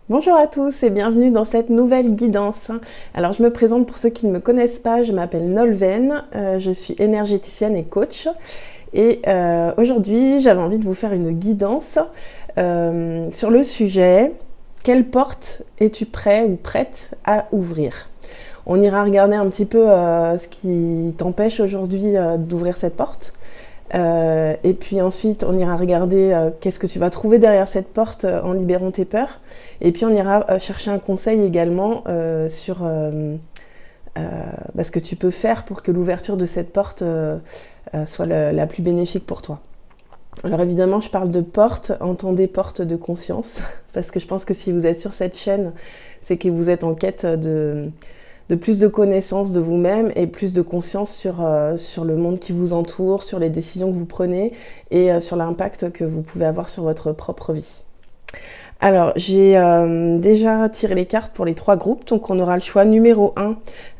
Bonjour à tous et bienvenue dans cette nouvelle guidance. Alors je me présente pour ceux qui ne me connaissent pas, je m'appelle Nolwenn, je suis énergéticienne et coach et aujourd'hui j'avais envie de vous faire une guidance sur le sujet quelle porte es-tu prêt ou prête à ouvrir? On ira regarder un petit peu ce qui t'empêche aujourd'hui d'ouvrir cette porte. Et puis ensuite, on ira regarder qu'est-ce que tu vas trouver derrière cette porte en libérant tes peurs. Et puis on ira chercher un conseil également sur ce que tu peux faire pour que l'ouverture de cette porte soit la plus bénéfique pour toi. Alors évidemment, je parle de porte, entendez porte de conscience, parce que je pense que si vous êtes sur cette chaîne, c'est que vous êtes en quête de plus de connaissances de vous-même et plus de conscience sur le monde qui vous entoure, sur les décisions que vous prenez et sur l'impact que vous pouvez avoir sur votre propre vie. Alors, j'ai déjà tiré les cartes pour les 3 groupes, donc on aura le choix numéro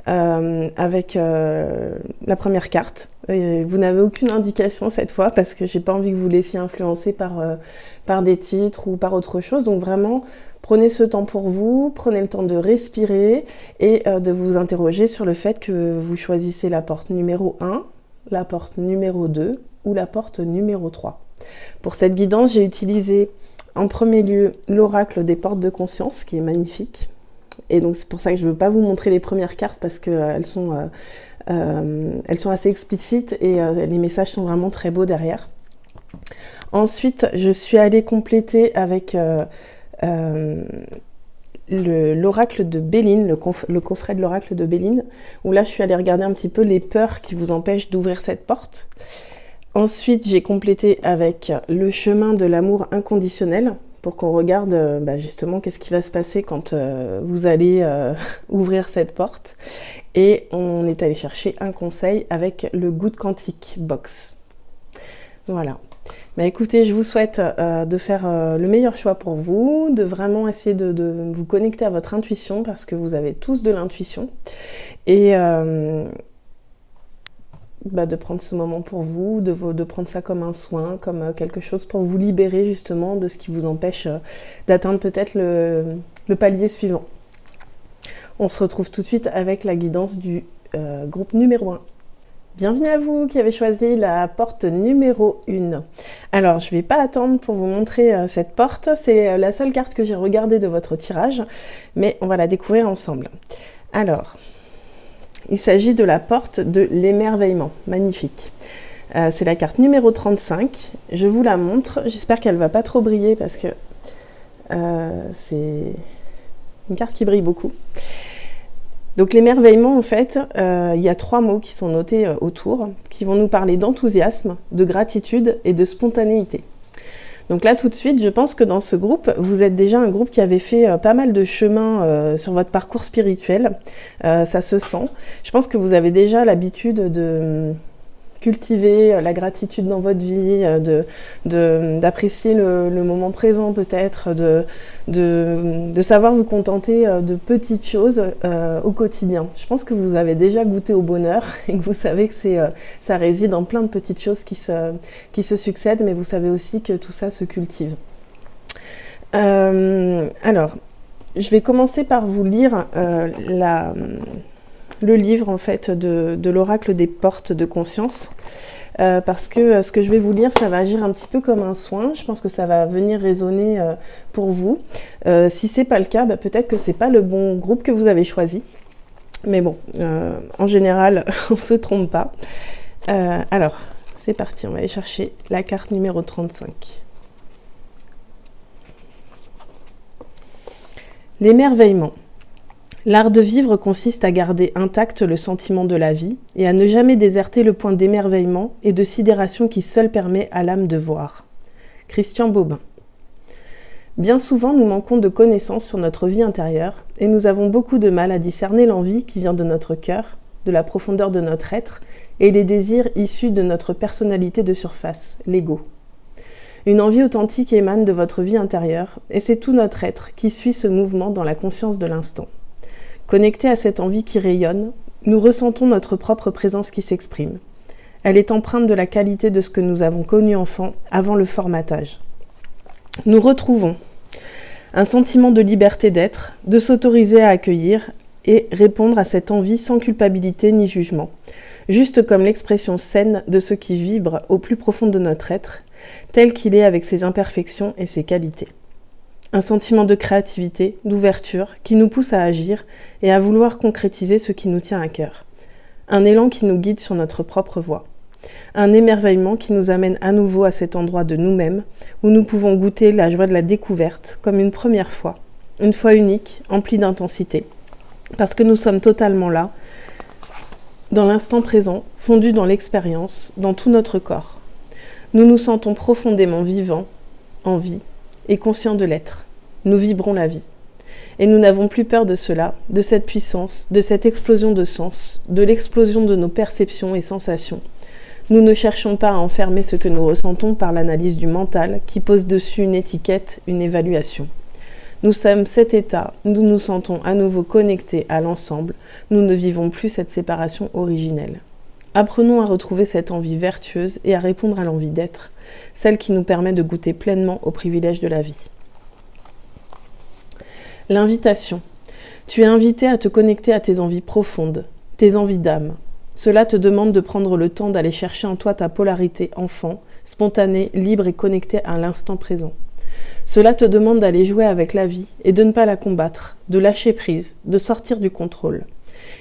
1 avec la première carte. Et vous n'avez aucune indication cette fois parce que j'ai pas envie que vous laissiez influencer par des titres ou par autre chose, donc vraiment prenez ce temps pour vous, prenez le temps de respirer et de vous interroger sur le fait que vous choisissez la porte numéro 1, la porte numéro 2 ou la porte numéro 3. Pour cette guidance, j'ai utilisé en premier lieu l'oracle des portes de conscience qui est magnifique. Et donc c'est pour ça que je ne veux pas vous montrer les premières cartes parce qu'elles sont assez explicites et les messages sont vraiment très beaux derrière. Ensuite, je suis allée compléter avec l'oracle de Béline, le coffret de l'oracle de Béline, où là je suis allée regarder un petit peu les peurs qui vous empêchent d'ouvrir cette porte. Ensuite, j'ai complété avec le chemin de l'amour inconditionnel pour qu'on regarde justement qu'est-ce qui va se passer quand vous allez ouvrir cette porte. Et on est allé chercher un conseil avec le Good Quantique Box. Voilà. Écoutez, je vous souhaite de faire le meilleur choix pour vous, de vraiment essayer de vous connecter à votre intuition parce que vous avez tous de l'intuition et de prendre ce moment pour vous, de prendre ça comme un soin, comme quelque chose pour vous libérer justement de ce qui vous empêche d'atteindre peut-être le palier suivant. On se retrouve tout de suite avec la guidance du groupe numéro 1. Bienvenue à vous qui avez choisi la porte numéro 1. Alors, je ne vais pas attendre pour vous montrer cette porte. C'est la seule carte que j'ai regardée de votre tirage, mais on va la découvrir ensemble. Alors, il s'agit de la porte de l'émerveillement. Magnifique. C'est la carte numéro 35. Je vous la montre. J'espère qu'elle ne va pas trop briller parce que c'est une carte qui brille beaucoup. Donc l'émerveillement, en fait, il y a 3 mots qui sont notés autour, qui vont nous parler d'enthousiasme, de gratitude et de spontanéité. Donc là, tout de suite, je pense que dans ce groupe, vous êtes déjà un groupe qui avait fait pas mal de chemin sur votre parcours spirituel. Ça se sent. Je pense que vous avez déjà l'habitude de cultiver la gratitude dans votre vie, d'apprécier le moment présent peut-être, de savoir vous contenter de petites choses au quotidien. Je pense que vous avez déjà goûté au bonheur et que vous savez que ça réside dans plein de petites choses qui se succèdent, mais vous savez aussi que tout ça se cultive. Alors, je vais commencer par vous lire le livre en fait de l'oracle des portes de conscience parce que ce que je vais vous lire ça va agir un petit peu comme un soin. Je pense que ça va venir résonner pour vous. Si c'est pas le cas, peut-être que c'est pas le bon groupe que vous avez choisi, mais bon, en général on se trompe pas. Alors c'est parti, on va aller chercher la carte numéro 35. L'émerveillement. L'art de vivre consiste à garder intact le sentiment de la vie et à ne jamais déserter le point d'émerveillement et de sidération qui seul permet à l'âme de voir. Christian Bobin. Bien souvent, nous manquons de connaissances sur notre vie intérieure et nous avons beaucoup de mal à discerner l'envie qui vient de notre cœur, de la profondeur de notre être et les désirs issus de notre personnalité de surface, l'ego. Une envie authentique émane de votre vie intérieure et c'est tout notre être qui suit ce mouvement dans la conscience de l'instant. Connectés à cette envie qui rayonne, nous ressentons notre propre présence qui s'exprime. Elle est empreinte de la qualité de ce que nous avons connu enfant avant le formatage. Nous retrouvons Un sentiment de liberté d'être, de s'autoriser à accueillir et répondre à cette envie sans culpabilité ni jugement. Juste comme l'expression saine de ce qui vibre au plus profond de notre être, tel qu'il est avec ses imperfections et ses qualités. Un sentiment de créativité, d'ouverture, qui nous pousse à agir et à vouloir concrétiser ce qui nous tient à cœur. Un élan qui nous guide sur notre propre voie. Un émerveillement qui nous amène à nouveau à cet endroit de nous-mêmes, où nous pouvons goûter la joie de la découverte, comme une première fois, une fois unique, emplie d'intensité, parce que nous sommes totalement là, dans l'instant présent, fondus dans l'expérience, dans tout notre corps. Nous nous sentons profondément vivants, en vie, et conscients de l'être. Nous vibrons la vie. Et nous n'avons plus peur de cela, de cette puissance, de cette explosion de sens, de l'explosion de nos perceptions et sensations. Nous ne cherchons pas à enfermer ce que nous ressentons par l'analyse du mental qui pose dessus une étiquette, une évaluation. Nous sommes cet état, nous nous sentons à nouveau connectés à l'ensemble, nous ne vivons plus cette séparation originelle. Apprenons à retrouver cette envie vertueuse et à répondre à l'envie d'être, celle qui nous permet de goûter pleinement aux privilèges de la vie. L'invitation. Tu es invité à te connecter à tes envies profondes, tes envies d'âme. Cela te demande de prendre le temps d'aller chercher en toi ta polarité enfant, spontanée, libre et connectée à l'instant présent. Cela te demande d'aller jouer avec la vie et de ne pas la combattre, de lâcher prise, de sortir du contrôle.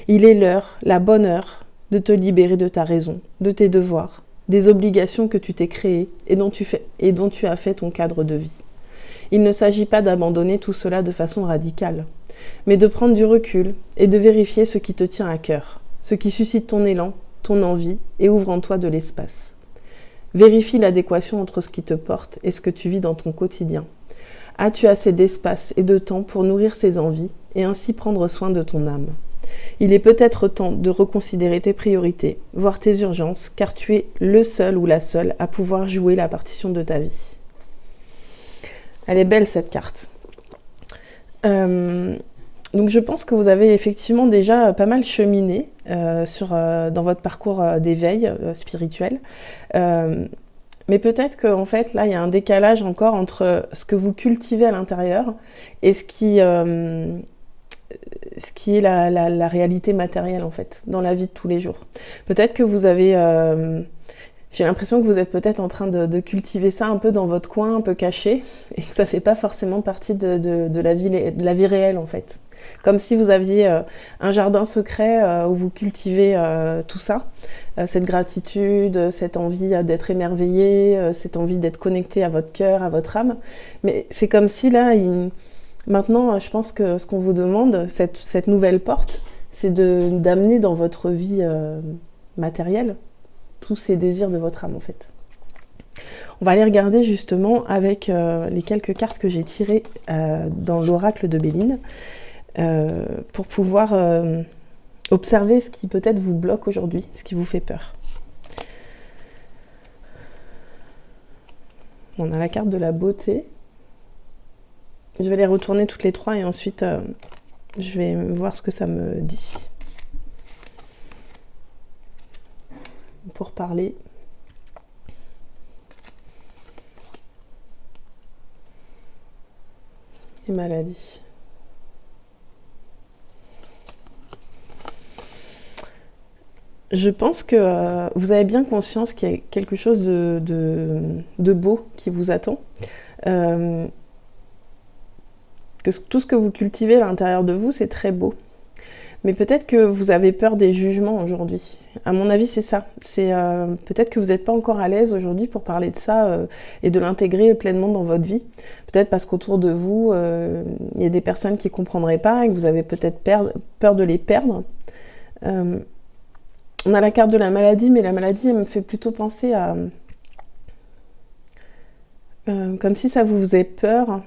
Il est l'heure, la bonne heure, de te libérer de ta raison, de tes devoirs, des obligations que tu t'es créées et dont tu as fait ton cadre de vie. Il ne s'agit pas d'abandonner tout cela de façon radicale, mais de prendre du recul et de vérifier ce qui te tient à cœur, ce qui suscite ton élan, ton envie et ouvre en toi de l'espace. Vérifie l'adéquation entre ce qui te porte et ce que tu vis dans ton quotidien. As-tu assez d'espace et de temps pour nourrir ces envies et ainsi prendre soin de ton âme ? Il est peut-être temps de reconsidérer tes priorités, voire tes urgences, car tu es le seul ou la seule à pouvoir jouer la partition de ta vie. Elle est belle cette carte. Donc je pense que vous avez effectivement déjà pas mal cheminé dans votre parcours d'éveil spirituel. Mais peut-être qu'en fait, là, il y a un décalage encore entre ce que vous cultivez à l'intérieur et ce qui est la réalité matérielle, en fait, dans la vie de tous les jours. Peut-être que vous avez... j'ai l'impression que vous êtes peut-être en train de cultiver ça un peu dans votre coin, un peu caché, et que ça fait pas forcément partie de la vie réelle, en fait. Comme si vous aviez un jardin secret où vous cultivez tout ça, cette gratitude, cette envie d'être émerveillé, cette envie d'être connecté à votre cœur, à votre âme. Mais c'est comme si là, maintenant, je pense que ce qu'on vous demande, cette nouvelle porte, c'est d'amener dans votre vie matérielle tous ces désirs de votre âme, en fait. On va aller regarder justement avec les quelques cartes que j'ai tirées dans l'oracle de Béline. Pour pouvoir observer ce qui peut-être vous bloque aujourd'hui, ce qui vous fait peur. On a la carte de la beauté. Je vais les retourner toutes les trois et ensuite je vais voir ce que ça me dit. Pour parler. Et maladie. Je pense que vous avez bien conscience qu'il y a quelque chose de beau qui vous attend. Que tout ce que vous cultivez à l'intérieur de vous, c'est très beau. Mais peut-être que vous avez peur des jugements aujourd'hui. À mon avis, c'est ça. C'est peut-être que vous n'êtes pas encore à l'aise aujourd'hui pour parler de ça et de l'intégrer pleinement dans votre vie. Peut-être parce qu'autour de vous, il y a des personnes qui ne comprendraient pas et que vous avez peut-être peur de les perdre. On a la carte de la maladie, mais la maladie, elle me fait plutôt penser à... comme si ça vous faisait peur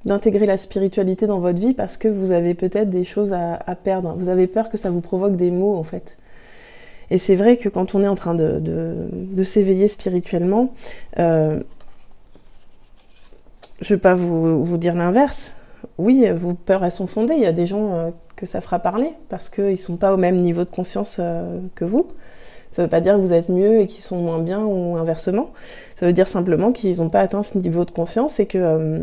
d'intégrer la spiritualité dans votre vie parce que vous avez peut-être des choses à perdre. Vous avez peur que ça vous provoque des maux, en fait. Et c'est vrai que quand on est en train de s'éveiller spirituellement, je ne vais pas vous dire l'inverse. Oui, vos peurs, elles sont fondées. Il y a des gens que ça fera parler parce qu'ils ne sont pas au même niveau de conscience que vous. Ça veut pas dire que vous êtes mieux et qu'ils sont moins bien ou inversement. Ça veut dire simplement qu'ils n'ont pas atteint ce niveau de conscience et que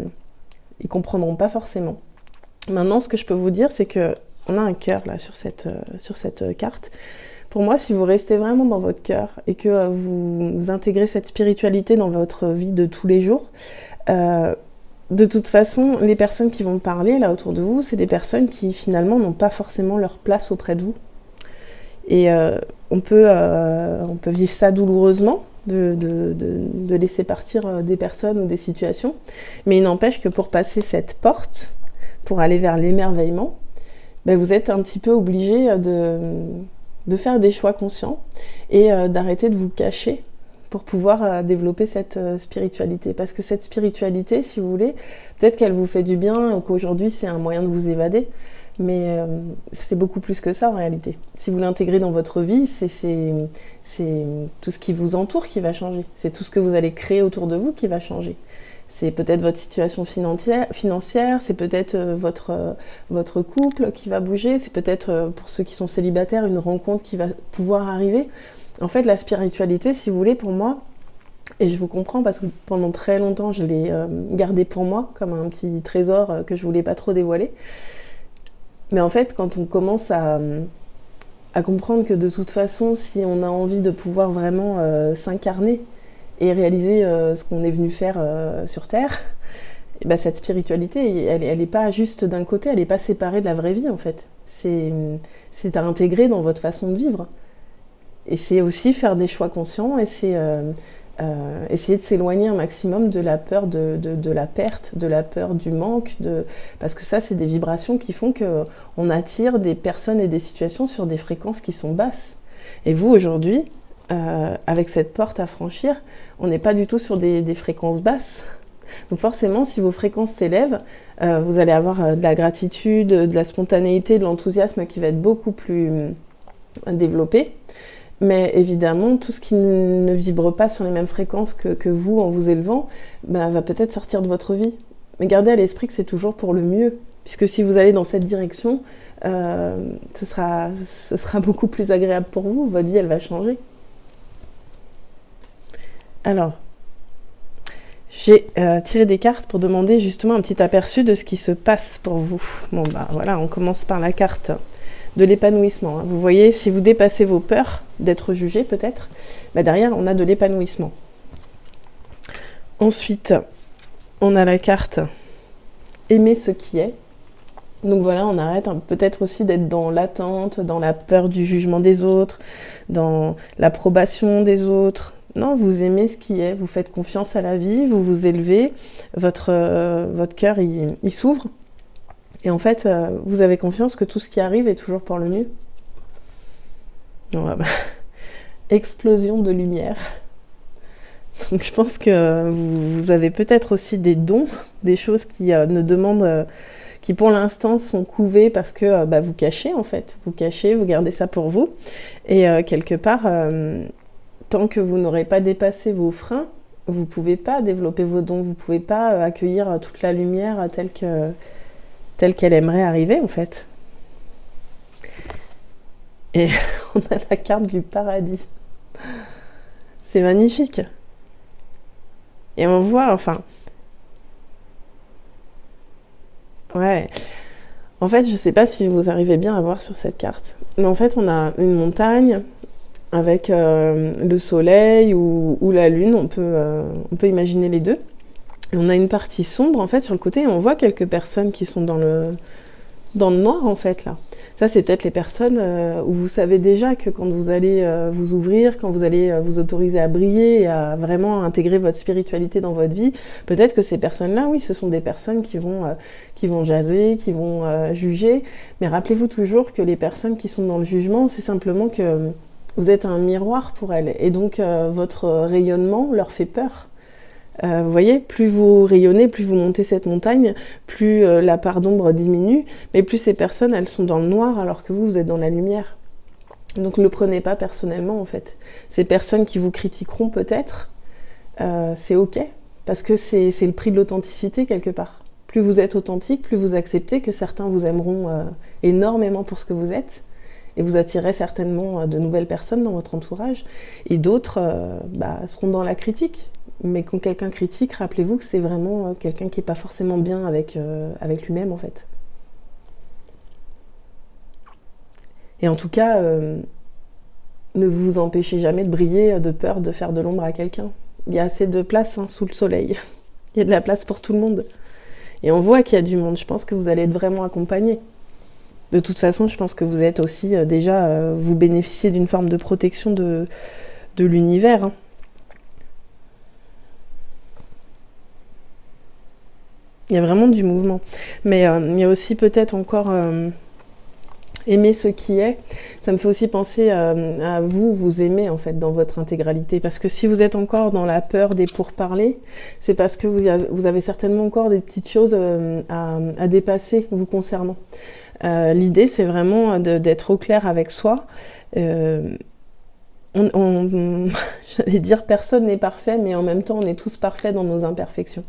ils comprendront pas forcément. Maintenant, ce que je peux vous dire, c'est que on a un cœur là sur cette carte. Pour moi, si vous restez vraiment dans votre cœur et que vous intégrez cette spiritualité dans votre vie de tous les jours, de toute façon, les personnes qui vont parler là autour de vous, c'est des personnes qui finalement n'ont pas forcément leur place auprès de vous. Et on peut vivre ça douloureusement, de laisser partir des personnes ou des situations, mais il n'empêche que pour passer cette porte, pour aller vers l'émerveillement, vous êtes un petit peu obligé de faire des choix conscients et d'arrêter de vous cacher pour pouvoir développer cette spiritualité. Parce que cette spiritualité, si vous voulez, peut-être qu'elle vous fait du bien ou qu'aujourd'hui c'est un moyen de vous évader, mais c'est beaucoup plus que ça en réalité. Si vous l'intégrez dans votre vie, c'est tout ce qui vous entoure qui va changer. C'est tout ce que vous allez créer autour de vous qui va changer. C'est peut-être votre situation financière, c'est peut-être votre couple qui va bouger, c'est peut-être pour ceux qui sont célibataires une rencontre qui va pouvoir arriver. En fait, la spiritualité, si vous voulez, pour moi, et je vous comprends parce que pendant très longtemps, je l'ai gardée pour moi comme un petit trésor que je voulais pas trop dévoiler. Mais en fait, quand on commence à comprendre que de toute façon, si on a envie de pouvoir vraiment s'incarner et réaliser ce qu'on est venu faire sur Terre, et cette spiritualité, elle est pas juste d'un côté, elle est pas séparée de la vraie vie en fait. C'est à intégrer dans votre façon de vivre. Et c'est aussi faire des choix conscients et c'est essayer de s'éloigner un maximum de la peur de la perte, de la peur du manque, parce que ça, c'est des vibrations qui font qu'on attire des personnes et des situations sur des fréquences qui sont basses. Et vous, aujourd'hui, avec cette porte à franchir, on n'est pas du tout sur des fréquences basses. Donc forcément, si vos fréquences s'élèvent, vous allez avoir de la gratitude, de la spontanéité, de l'enthousiasme qui va être beaucoup plus développé. Mais évidemment, tout ce qui ne vibre pas sur les mêmes fréquences que vous en vous élevant, va peut-être sortir de votre vie. Mais gardez à l'esprit que c'est toujours pour le mieux. Puisque si vous allez dans cette direction, ce sera beaucoup plus agréable pour vous. Votre vie, elle va changer. Alors, j'ai tiré des cartes pour demander justement un petit aperçu de ce qui se passe pour vous. Bon, voilà, on commence par la carte de l'épanouissement. Vous voyez, si vous dépassez vos peurs d'être jugé peut-être, derrière on a de l'épanouissement. Ensuite, on a la carte aimer ce qui est. Donc voilà, on arrête peut-être aussi d'être dans l'attente, dans la peur du jugement des autres, dans l'approbation des autres. Non, vous aimez ce qui est, vous faites confiance à la vie, vous vous élevez, votre cœur il s'ouvre. Et en fait, vous avez confiance que tout ce qui arrive est toujours pour le mieux. Explosion de lumière. Donc je pense que vous avez peut-être aussi des dons, des choses qui ne demandent, qui pour l'instant sont couvées parce que vous cachez en fait. Vous cachez, vous gardez ça pour vous. Et quelque part, tant que vous n'aurez pas dépassé vos freins, vous ne pouvez pas développer vos dons, vous ne pouvez pas accueillir toute la lumière telle qu'elle aimerait arriver en fait. Et on a la carte du paradis. C'est magnifique. Et on voit, ouais. En fait, je sais pas si vous arrivez bien à voir sur cette carte. Mais en fait, on a une montagne avec le soleil ou la lune. On peut imaginer les deux. Et on a une partie sombre en fait sur le côté et on voit quelques personnes qui sont dans le noir en fait là. Ça c'est peut-être les personnes où vous savez déjà que quand vous allez vous ouvrir, quand vous allez vous autoriser à briller et à vraiment intégrer votre spiritualité dans votre vie, peut-être que ces personnes-là, oui, ce sont des personnes qui vont jaser, qui vont juger. Mais rappelez-vous toujours que les personnes qui sont dans le jugement, c'est simplement que vous êtes un miroir pour elles et donc votre rayonnement leur fait peur. Vous voyez, plus vous rayonnez, plus vous montez cette montagne, plus la part d'ombre diminue, mais plus ces personnes, elles sont dans le noir alors que vous êtes dans la lumière. Donc ne le prenez pas personnellement en fait. Ces personnes qui vous critiqueront peut-être, c'est ok, parce que c'est le prix de l'authenticité quelque part. Plus vous êtes authentique, plus vous acceptez que certains vous aimeront énormément pour ce que vous êtes, Et vous attirez certainement de nouvelles personnes dans votre entourage. Et d'autres seront dans la critique. Mais quand quelqu'un critique, rappelez-vous que c'est vraiment quelqu'un qui n'est pas forcément bien avec lui-même, en fait. Et en tout cas, ne vous empêchez jamais de briller de peur de faire de l'ombre à quelqu'un. Il y a assez de place sous le soleil. Il y a de la place pour tout le monde. Et on voit qu'il y a du monde. Je pense que vous allez être vraiment accompagnés. De toute façon, je pense que vous êtes aussi vous bénéficiez d'une forme de protection de l'univers. Hein. Il y a vraiment du mouvement. Mais il y a aussi peut-être encore aimer ce qui est. Ça me fait aussi penser à vous aimer en fait dans votre intégralité. Parce que si vous êtes encore dans la peur des pourparlers, c'est parce que vous avez certainement encore des petites choses à dépasser vous concernant. L'idée, c'est vraiment d'être au clair avec soi. J'allais dire personne n'est parfait, mais en même temps, on est tous parfaits dans nos imperfections.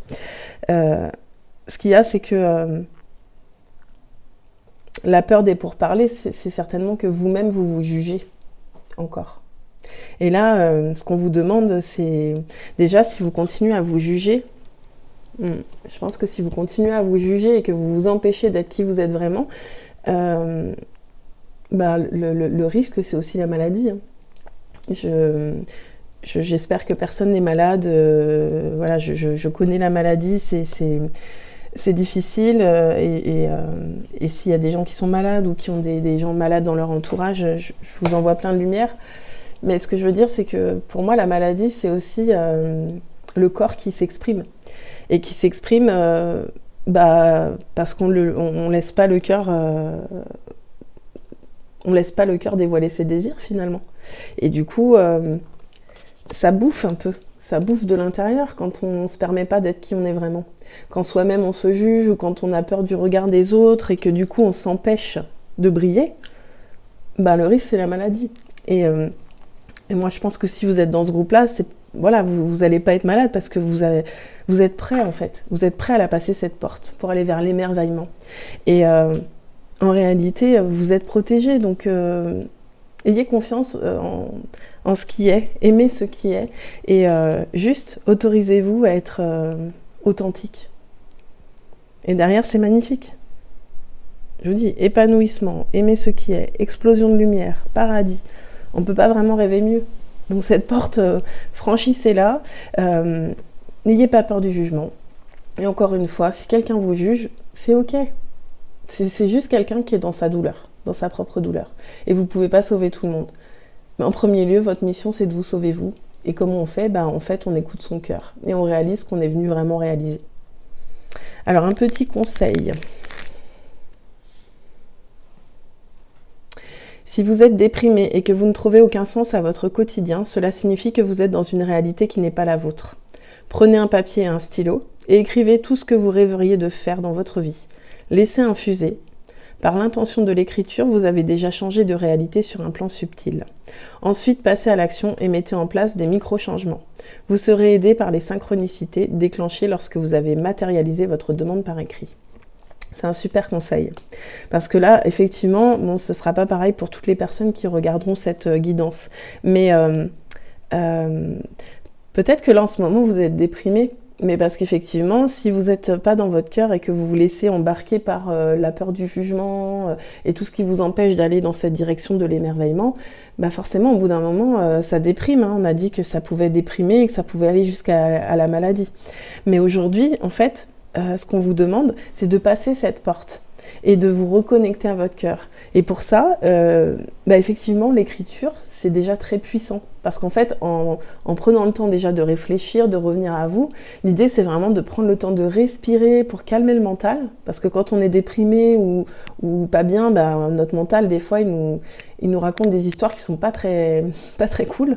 Ce qu'il y a, c'est que la peur des pourparlers, c'est certainement que vous-même, vous jugez encore. Et là, ce qu'on vous demande, c'est déjà, si vous continuez à vous juger, je pense que si vous continuez à vous juger et que vous vous empêchez d'être qui vous êtes vraiment, le risque, c'est aussi la maladie. J'espère que personne n'est malade. Je connais la maladie, c'est difficile. Et s'il y a des gens qui sont malades ou qui ont des gens malades dans leur entourage, je vous envoie plein de lumière. Mais ce que je veux dire, c'est que pour moi, la maladie, c'est aussi le corps qui s'exprime. Et qui s'exprime parce qu'on laisse pas le cœur dévoiler ses désirs finalement. Et du coup, ça bouffe un peu, ça bouffe de l'intérieur quand on se permet pas d'être qui on est vraiment. Quand soi-même on se juge ou quand on a peur du regard des autres et que du coup on s'empêche de briller, le risque c'est la maladie. Et moi je pense que si vous êtes dans ce groupe-là, vous allez pas être malade parce que vous êtes prêt en fait. Vous êtes prêt à la passer cette porte pour aller vers l'émerveillement. Et en réalité, vous êtes protégé. Donc ayez confiance en ce qui est, aimez ce qui est. Et juste autorisez-vous à être authentique. Et derrière, c'est magnifique. Je vous dis, épanouissement, aimer ce qui est, explosion de lumière, paradis. On ne peut pas vraiment rêver mieux. Donc cette porte, franchissez-la. N'ayez pas peur du jugement. Et encore une fois, si quelqu'un vous juge, c'est ok. C'est juste quelqu'un qui est dans sa douleur, dans sa propre douleur. Et vous ne pouvez pas sauver tout le monde. Mais en premier lieu, votre mission, c'est de vous sauver vous. Et comment on fait ? En fait, on écoute son cœur. Et on réalise qu'on est venu vraiment réaliser. Alors, un petit conseil. Si vous êtes déprimé et que vous ne trouvez aucun sens à votre quotidien, cela signifie que vous êtes dans une réalité qui n'est pas la vôtre. Prenez un papier et un stylo et écrivez tout ce que vous rêveriez de faire dans votre vie. Laissez infuser. Par l'intention de l'écriture, vous avez déjà changé de réalité sur un plan subtil. Ensuite, passez à l'action et mettez en place des micro-changements. Vous serez aidé par les synchronicités déclenchées lorsque vous avez matérialisé votre demande par écrit. C'est un super conseil. Parce que là, effectivement, ce ne sera pas pareil pour toutes les personnes qui regarderont cette guidance. Mais peut-être que là, en ce moment, vous êtes déprimé. Mais parce qu'effectivement, si vous n'êtes pas dans votre cœur et que vous vous laissez embarquer par la peur du jugement et tout ce qui vous empêche d'aller dans cette direction de l'émerveillement, forcément, au bout d'un moment, ça déprime. On a dit que ça pouvait déprimer et que ça pouvait aller jusqu'à la maladie. Mais aujourd'hui, en fait, ce qu'on vous demande, c'est de passer cette porte et de vous reconnecter à votre cœur. Et pour ça, effectivement, l'écriture, c'est déjà très puissant. Parce qu'en fait, en prenant le temps déjà de réfléchir, de revenir à vous, l'idée, c'est vraiment de prendre le temps de respirer pour calmer le mental. Parce que quand on est déprimé ou pas bien, notre mental, des fois, il nous raconte des histoires qui sont pas très cool.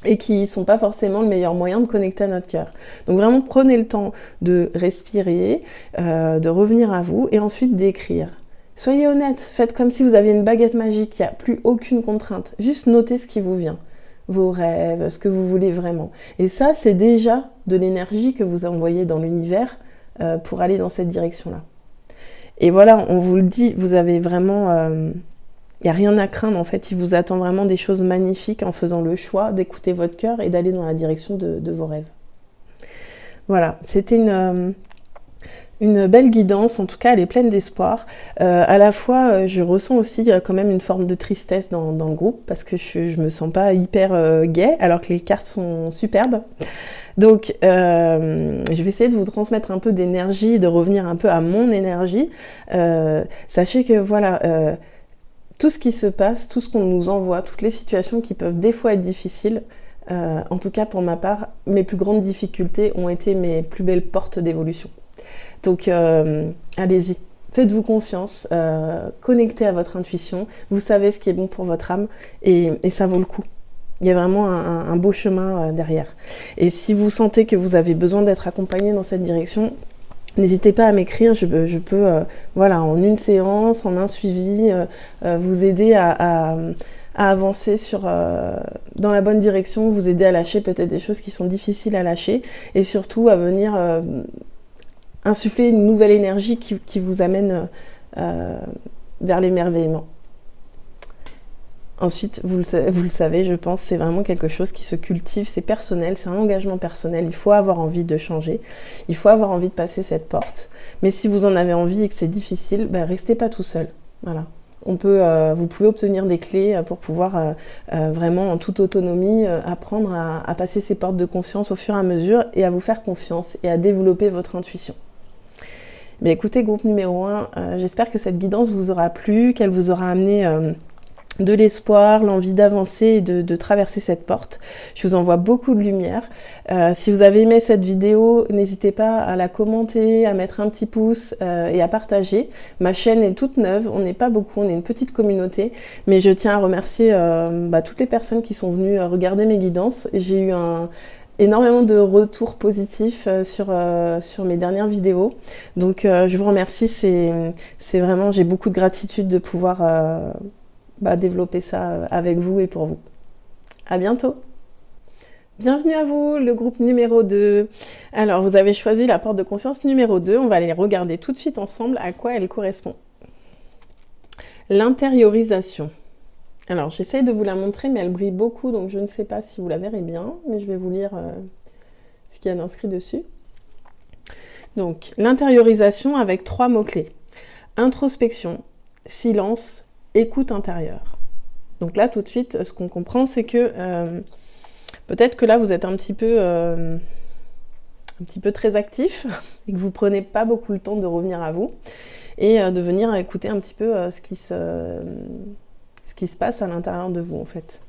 Et qui sont pas forcément le meilleur moyen de connecter à notre cœur. Donc vraiment, prenez le temps de respirer, de revenir à vous, et ensuite d'écrire. Soyez honnête, faites comme si vous aviez une baguette magique, il n'y a plus aucune contrainte. Juste notez ce qui vous vient, vos rêves, ce que vous voulez vraiment. Et ça, c'est déjà de l'énergie que vous envoyez dans l'univers pour aller dans cette direction-là. Et voilà, on vous le dit, vous avez vraiment Il n'y a rien à craindre en fait, il vous attend vraiment des choses magnifiques en faisant le choix d'écouter votre cœur et d'aller dans la direction de vos rêves. Voilà, c'était une belle guidance, en tout cas elle est pleine d'espoir. À la fois, je ressens aussi quand même une forme de tristesse dans le groupe parce que je me sens pas hyper gaie alors que les cartes sont superbes. Donc, je vais essayer de vous transmettre un peu d'énergie, de revenir un peu à mon énergie. Sachez que voilà, tout ce qui se passe, tout ce qu'on nous envoie, toutes les situations qui peuvent des fois être difficiles, en tout cas pour ma part, mes plus grandes difficultés ont été mes plus belles portes d'évolution. Donc allez-y, faites-vous confiance, connectez à votre intuition, vous savez ce qui est bon pour votre âme et ça vaut le coup. Il y a vraiment un beau chemin derrière. Et si vous sentez que vous avez besoin d'être accompagné dans cette direction, n'hésitez pas à m'écrire, je peux, voilà, en une séance, en un suivi, vous aider à avancer dans la bonne direction, vous aider à lâcher peut-être des choses qui sont difficiles à lâcher, et surtout à venir insuffler une nouvelle énergie qui vous amène vers l'émerveillement. Ensuite, vous le savez, je pense, c'est vraiment quelque chose qui se cultive, c'est personnel, c'est un engagement personnel, il faut avoir envie de changer, il faut avoir envie de passer cette porte. Mais si vous en avez envie et que c'est difficile, restez pas tout seul. Voilà. Vous pouvez obtenir des clés pour pouvoir vraiment en toute autonomie apprendre à passer ces portes de conscience au fur et à mesure et à vous faire confiance et à développer votre intuition. Mais écoutez, groupe numéro 1, j'espère que cette guidance vous aura plu, qu'elle vous aura amené de l'espoir, l'envie d'avancer et de traverser cette porte. Je vous envoie beaucoup de lumière. Si vous avez aimé cette vidéo, n'hésitez pas à la commenter, à mettre un petit pouce et à partager. Ma chaîne est toute neuve, on n'est pas beaucoup, on est une petite communauté, mais je tiens à remercier toutes les personnes qui sont venues regarder mes guidances. J'ai eu énormément de retours positifs sur mes dernières vidéos. Donc je vous remercie, c'est vraiment, j'ai beaucoup de gratitude de pouvoir développer ça avec vous et pour vous. À bientôt. Bienvenue à vous, le groupe numéro 2. Alors, vous avez choisi la porte de conscience numéro 2. On va aller regarder tout de suite ensemble à quoi elle correspond. L'intériorisation. Alors, j'essaye de vous la montrer, mais elle brille beaucoup, donc je ne sais pas si vous la verrez bien, mais je vais vous lire ce qu'il y a d'inscrit dessus. Donc, l'intériorisation avec 3 mots-clés. Introspection, silence, écoute intérieure. Donc là, tout de suite, ce qu'on comprend, c'est que peut-être que là, vous êtes un petit peu très actif et que vous prenez pas beaucoup le temps de revenir à vous et de venir écouter un petit peu ce qui se passe à l'intérieur de vous, en fait.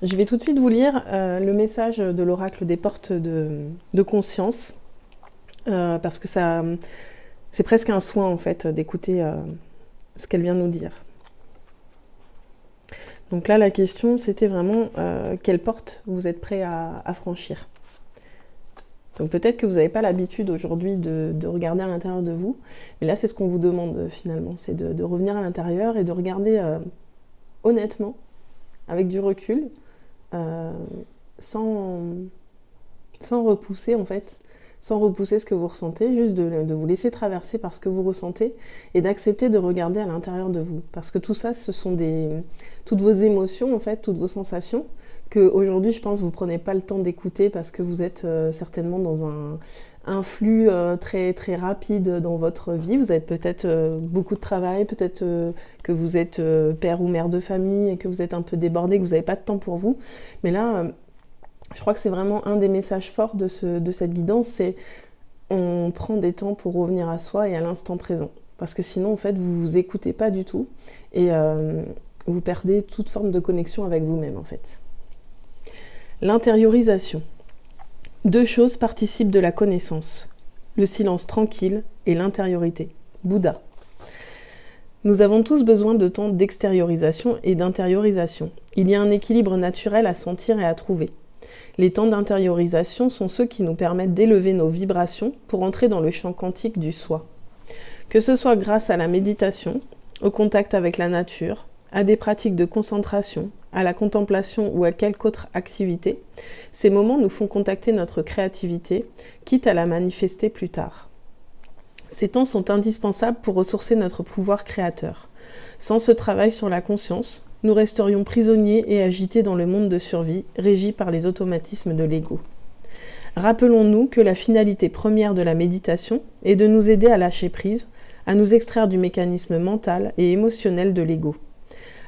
Je vais tout de suite vous lire le message de l'oracle des portes de conscience parce que c'est presque un soin, en fait, d'écouter ce qu'elle vient nous dire. Donc là, la question, c'était vraiment quelle porte vous êtes prêt à franchir. Donc peut-être que vous n'avez pas l'habitude aujourd'hui de regarder à l'intérieur de vous, mais là, c'est ce qu'on vous demande finalement, c'est de revenir à l'intérieur et de regarder honnêtement, avec du recul, sans repousser en fait, sans repousser ce que vous ressentez, juste de vous laisser traverser par ce que vous ressentez et d'accepter de regarder à l'intérieur de vous. Parce que tout ça, ce sont toutes vos émotions, en fait, toutes vos sensations, qu'aujourd'hui, je pense, vous ne prenez pas le temps d'écouter parce que vous êtes certainement dans un flux très, très rapide dans votre vie. Vous avez peut-être beaucoup de travail, peut-être que vous êtes père ou mère de famille et que vous êtes un peu débordé, que vous n'avez pas de temps pour vous. Mais là... je crois que c'est vraiment un des messages forts de cette guidance, c'est on prend des temps pour revenir à soi et à l'instant présent. Parce que sinon, en fait, vous vous écoutez pas du tout et vous perdez toute forme de connexion avec vous-même, en fait. L'intériorisation. 2 choses participent de la connaissance. Le silence tranquille et l'intériorité. Bouddha. Nous avons tous besoin de temps d'extériorisation et d'intériorisation. Il y a un équilibre naturel à sentir et à trouver. Les temps d'intériorisation sont ceux qui nous permettent d'élever nos vibrations pour entrer dans le champ quantique du soi. Que ce soit grâce à la méditation, au contact avec la nature, à des pratiques de concentration, à la contemplation ou à quelque autre activité, ces moments nous font contacter notre créativité, quitte à la manifester plus tard. Ces temps sont indispensables pour ressourcer notre pouvoir créateur. Sans ce travail sur la conscience, nous resterions prisonniers et agités dans le monde de survie, régis par les automatismes de l'ego. Rappelons-nous que la finalité première de la méditation est de nous aider à lâcher prise, à nous extraire du mécanisme mental et émotionnel de l'ego.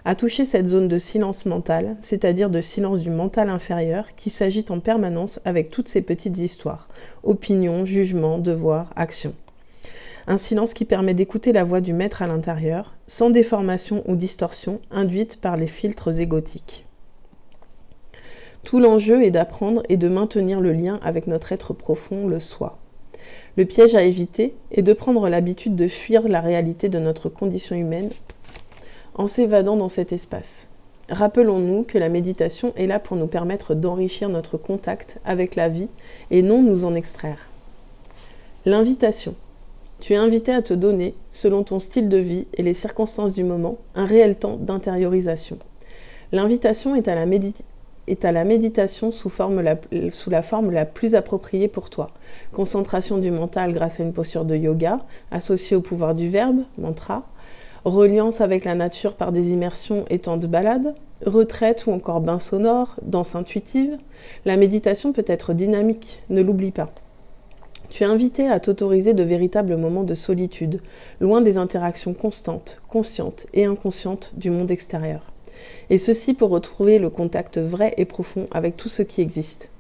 À toucher cette zone de silence mental, c'est-à-dire de silence du mental inférieur qui s'agite en permanence avec toutes ces petites histoires, opinions, jugements, devoirs, actions. Un silence qui permet d'écouter la voix du maître à l'intérieur, sans déformation ou distorsion induite par les filtres égotiques. Tout l'enjeu est d'apprendre et de maintenir le lien avec notre être profond, le soi. Le piège à éviter est de prendre l'habitude de fuir la réalité de notre condition humaine en s'évadant dans cet espace. Rappelons-nous que la méditation est là pour nous permettre d'enrichir notre contact avec la vie et non nous en extraire. L'invitation. Tu es invité à te donner, selon ton style de vie et les circonstances du moment, un réel temps d'intériorisation. L'invitation est à la méditation sous la forme la plus appropriée pour toi. Concentration du mental grâce à une posture de yoga, associée au pouvoir du verbe, mantra, reliance avec la nature par des immersions et temps de balade, retraite ou encore bain sonore, danse intuitive. La méditation peut être dynamique, ne l'oublie pas. Tu es invité à t'autoriser de véritables moments de solitude, loin des interactions constantes, conscientes et inconscientes du monde extérieur. Et ceci pour retrouver le contact vrai et profond avec tout ce qui existe.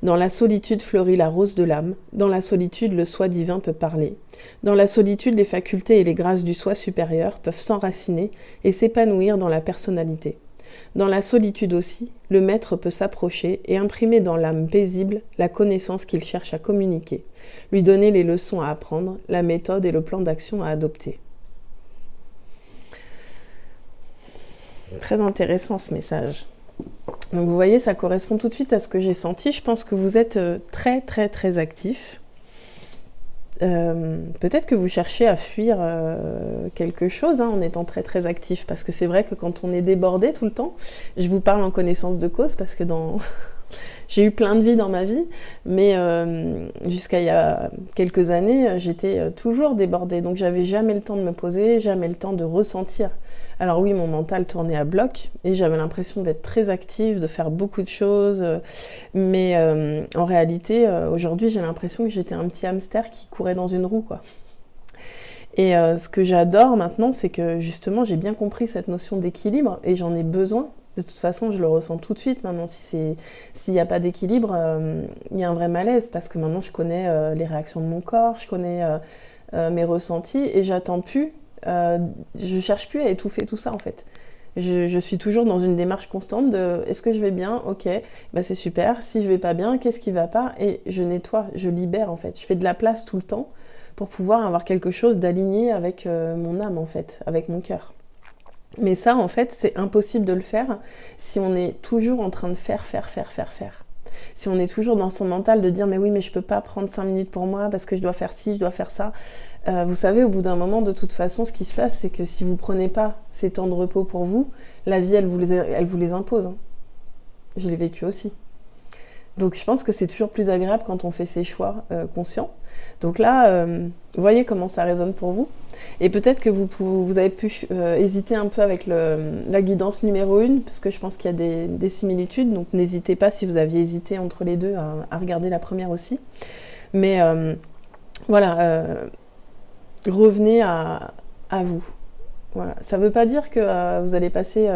Dans la solitude fleurit la rose de l'âme, dans la solitude le soi divin peut parler. Dans la solitude les facultés et les grâces du soi supérieur peuvent s'enraciner et s'épanouir dans la personnalité. Dans la solitude aussi, le maître peut s'approcher et imprimer dans l'âme paisible la connaissance qu'il cherche à communiquer, lui donner les leçons à apprendre, la méthode et le plan d'action à adopter. Très intéressant ce message. Donc vous voyez, ça correspond tout de suite à ce que j'ai senti. Je pense que vous êtes très très très actif. Peut-être que vous cherchez à fuir quelque chose en étant très très actif, parce que c'est vrai que quand on est débordé tout le temps, je vous parle en connaissance de cause parce que j'ai eu plein de vies dans ma vie, mais jusqu'à il y a quelques années, j'étais toujours débordée, donc j'avais jamais le temps de me poser, jamais le temps de ressentir. Alors oui, mon mental tournait à bloc et j'avais l'impression d'être très active, de faire beaucoup de choses, mais en réalité, aujourd'hui, j'ai l'impression que j'étais un petit hamster qui courait dans une roue, quoi. Et ce que j'adore maintenant, c'est que justement, j'ai bien compris cette notion d'équilibre et j'en ai besoin. De toute façon, je le ressens tout de suite maintenant. S'il n'y a pas d'équilibre, il y a un vrai malaise parce que maintenant, je connais les réactions de mon corps, je connais mes ressentis et j'attends plus. Je cherche plus à étouffer tout ça en fait. Je suis toujours dans une démarche constante de est-ce que je vais bien? Ok, bah c'est super. Si je vais pas bien, qu'est-ce qui va pas? Et je nettoie, je libère en fait. Je fais de la place tout le temps pour pouvoir avoir quelque chose d'aligné avec mon âme en fait, avec mon cœur. Mais ça en fait, c'est impossible de le faire si on est toujours en train de faire. Si on est toujours dans son mental de dire mais oui mais je peux pas prendre 5 minutes pour moi parce que je dois faire ci, je dois faire ça. Vous savez, au bout d'un moment, de toute façon, ce qui se passe, c'est que si vous prenez pas ces temps de repos pour vous, la vie, elle vous les impose. Je l'ai vécu aussi. Donc je pense que c'est toujours plus agréable quand on fait ses choix conscients. Donc là, vous voyez comment ça résonne pour vous. Et peut-être que vous avez pu hésiter un peu avec la guidance numéro 1, parce que je pense qu'il y a des similitudes. Donc n'hésitez pas, si vous aviez hésité entre les deux, à regarder la première aussi. Mais voilà, revenez à vous. Voilà. Ça ne veut pas dire que vous allez passer,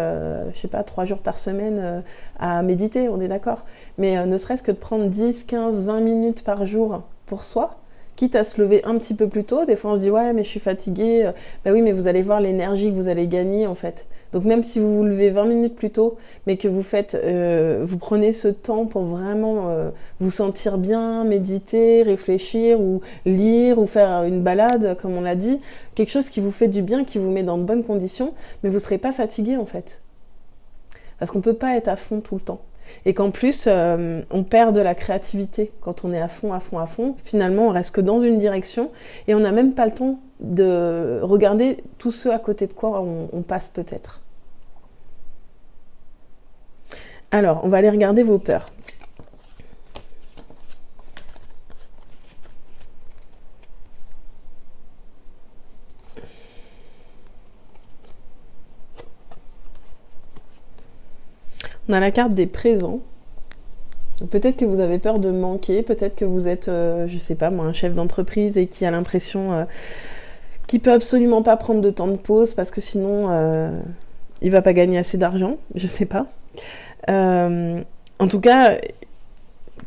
3 jours par semaine à méditer, on est d'accord. Mais ne serait-ce que de prendre 10, 15, 20 minutes par jour pour soi, quitte à se lever un petit peu plus tôt. Des fois on se dit ouais mais je suis fatiguée. Ben oui mais vous allez voir l'énergie que vous allez gagner en fait. Donc même si vous vous levez 20 minutes plus tôt, mais que vous prenez ce temps pour vraiment vous sentir bien, méditer, réfléchir ou lire ou faire une balade comme on l'a dit, quelque chose qui vous fait du bien, qui vous met dans de bonnes conditions, mais vous ne serez pas fatigué en fait. Parce qu'on ne peut pas être à fond tout le temps. Et qu'en plus, on perd de la créativité quand on est à fond. Finalement, on reste que dans une direction et on n'a même pas le temps de regarder tout ce à côté de quoi on passe peut-être. Alors, on va aller regarder vos peurs. On a la carte des présents. Peut-être que vous avez peur de manquer, peut-être que vous êtes, je sais pas moi, un chef d'entreprise et qui a l'impression qu'il peut absolument pas prendre de temps de pause parce que sinon il va pas gagner assez d'argent, je sais pas. En tout cas,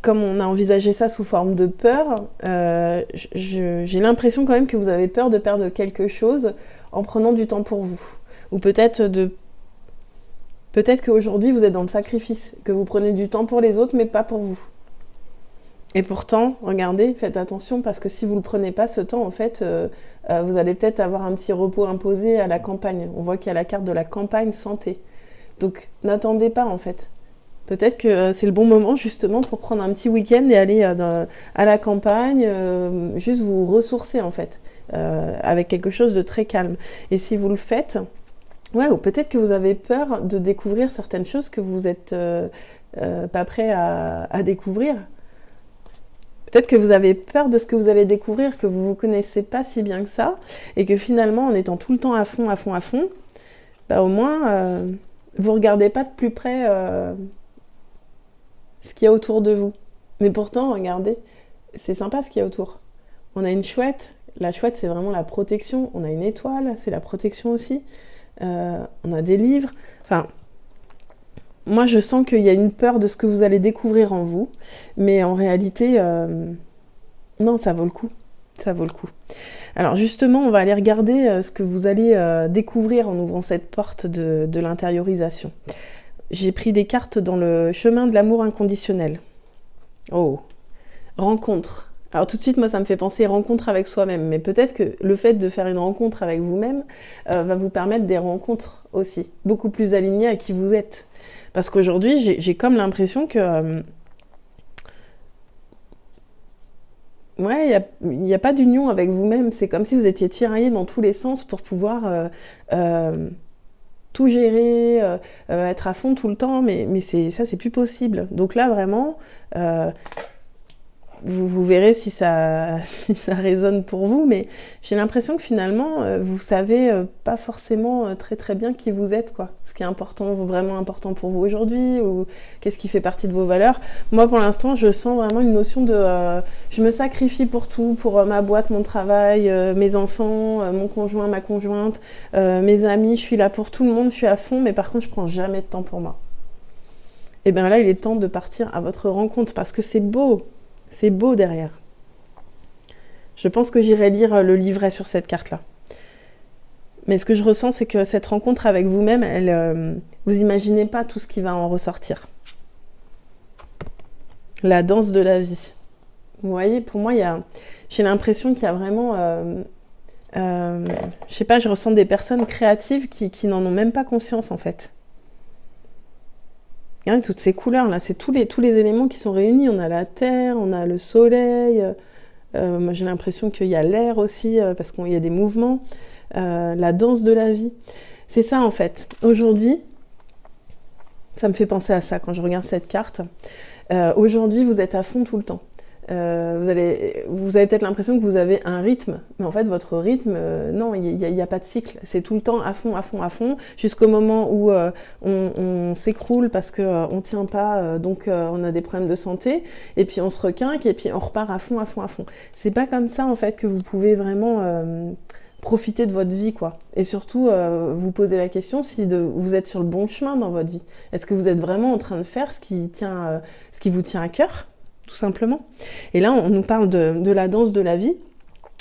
comme on a envisagé ça sous forme de peur, j'ai l'impression quand même que vous avez peur de perdre quelque chose en prenant du temps pour vous. Ou peut-être qu'aujourd'hui vous êtes dans le sacrifice, que vous prenez du temps pour les autres mais pas pour vous. Et pourtant, regardez, faites attention parce que si vous ne le prenez pas ce temps, en fait, vous allez peut-être avoir un petit repos imposé à la campagne. On voit qu'il y a la carte de la campagne santé. Donc n'attendez pas en fait. Peut-être que c'est le bon moment justement pour prendre un petit week-end et aller à la campagne, juste vous ressourcer en fait, avec quelque chose de très calme. Et si vous le faites, ouais, ou peut-être que vous avez peur de découvrir certaines choses que vous n'êtes pas prêt à découvrir. Peut-être que vous avez peur de ce que vous allez découvrir, que vous ne vous connaissez pas si bien que ça, et que finalement, en étant tout le temps à fond, bah au moins, vous ne regardez pas de plus près ce qu'il y a autour de vous. Mais pourtant, regardez, c'est sympa ce qu'il y a autour. On a une chouette. La chouette, c'est vraiment la protection. On a une étoile, c'est la protection aussi. On a des livres. Enfin, moi, je sens qu'il y a une peur de ce que vous allez découvrir en vous. Mais en réalité, non, ça vaut le coup. Ça vaut le coup. Alors justement, on va aller regarder ce que vous allez découvrir en ouvrant cette porte de l'intériorisation. J'ai pris des cartes dans le chemin de l'amour inconditionnel. Oh, rencontre. Alors tout de suite, moi, ça me fait penser rencontre avec soi-même. Mais peut-être que le fait de faire une rencontre avec vous-même va vous permettre des rencontres aussi, beaucoup plus alignées à qui vous êtes. Parce qu'aujourd'hui, j'ai comme l'impression que... ouais, il n'y a pas d'union avec vous-même. C'est comme si vous étiez tiraillé dans tous les sens pour pouvoir tout gérer, être à fond tout le temps. Mais ça, c'est plus possible. Donc là, vraiment, vous verrez si ça résonne pour vous. Mais j'ai l'impression que finalement, vous savez pas forcément très très bien qui vous êtes, quoi. Ce qui est important, vraiment important pour vous aujourd'hui, ou qu'est-ce qui fait partie de vos valeurs. Moi, pour l'instant, je sens vraiment une notion de... je me sacrifie pour tout, pour ma boîte, mon travail, mes enfants, mon conjoint, ma conjointe, mes amis. Je suis là pour tout le monde, je suis à fond, mais par contre, je prends jamais de temps pour moi. Et bien là, il est temps de partir à votre rencontre, parce que c'est beau. C'est beau derrière. Je pense que j'irai lire le livret sur cette carte-là. Mais ce que je ressens, c'est que cette rencontre avec vous-même, vous imaginez pas tout ce qui va en ressortir. La danse de la vie. Vous voyez, pour moi, j'ai l'impression qu'il y a vraiment... je sais pas, je ressens des personnes créatives qui n'en ont même pas conscience, en fait. Hein, toutes ces couleurs là, c'est tous les éléments qui sont réunis. On a la terre, on a le soleil, moi j'ai l'impression qu'il y a l'air aussi, parce qu'il y a des mouvements, la danse de la vie. C'est ça en fait. Aujourd'hui, ça me fait penser à ça quand je regarde cette carte. Aujourd'hui, vous êtes à fond tout le temps. Vous avez peut-être l'impression que vous avez un rythme, mais en fait votre rythme, non, il n'y a pas de cycle, c'est tout le temps à fond, jusqu'au moment où on s'écroule parce qu'on ne tient pas, donc on a des problèmes de santé, et puis on se requinque, et puis on repart à fond. C'est pas comme ça en fait que vous pouvez vraiment profiter de votre vie, quoi. Et surtout, vous posez la question si vous êtes sur le bon chemin dans votre vie. Est-ce que vous êtes vraiment en train de faire ce qui vous tient à cœur ? Tout simplement. Et là, on nous parle de la danse de la vie,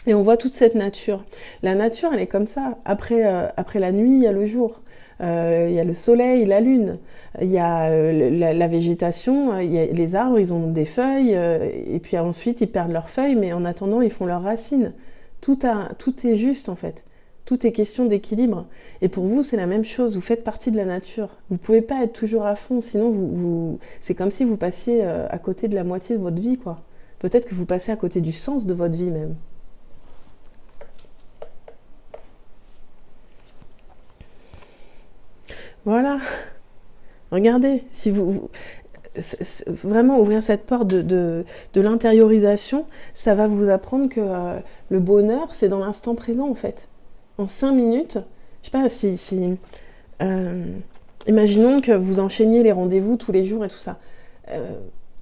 et on voit toute cette nature. La nature, elle est comme ça. Après la nuit, il y a le jour. Il y a le soleil, la lune. Il y a la végétation, il y a les arbres, ils ont des feuilles, et puis ensuite, ils perdent leurs feuilles, mais en attendant, ils font leurs racines. Tout est juste, en fait. Tout est question d'équilibre. Et pour vous, c'est la même chose. Vous faites partie de la nature. Vous ne pouvez pas être toujours à fond, sinon c'est comme si vous passiez à côté de la moitié de votre vie, quoi. Peut-être que vous passez à côté du sens de votre vie, même. Voilà. Regardez, si vraiment ouvrir cette porte de l'intériorisation, ça va vous apprendre que le bonheur, c'est dans l'instant présent, en fait. En 5 minutes, je sais pas si Imaginons que vous enchaîniez les rendez-vous tous les jours et tout ça.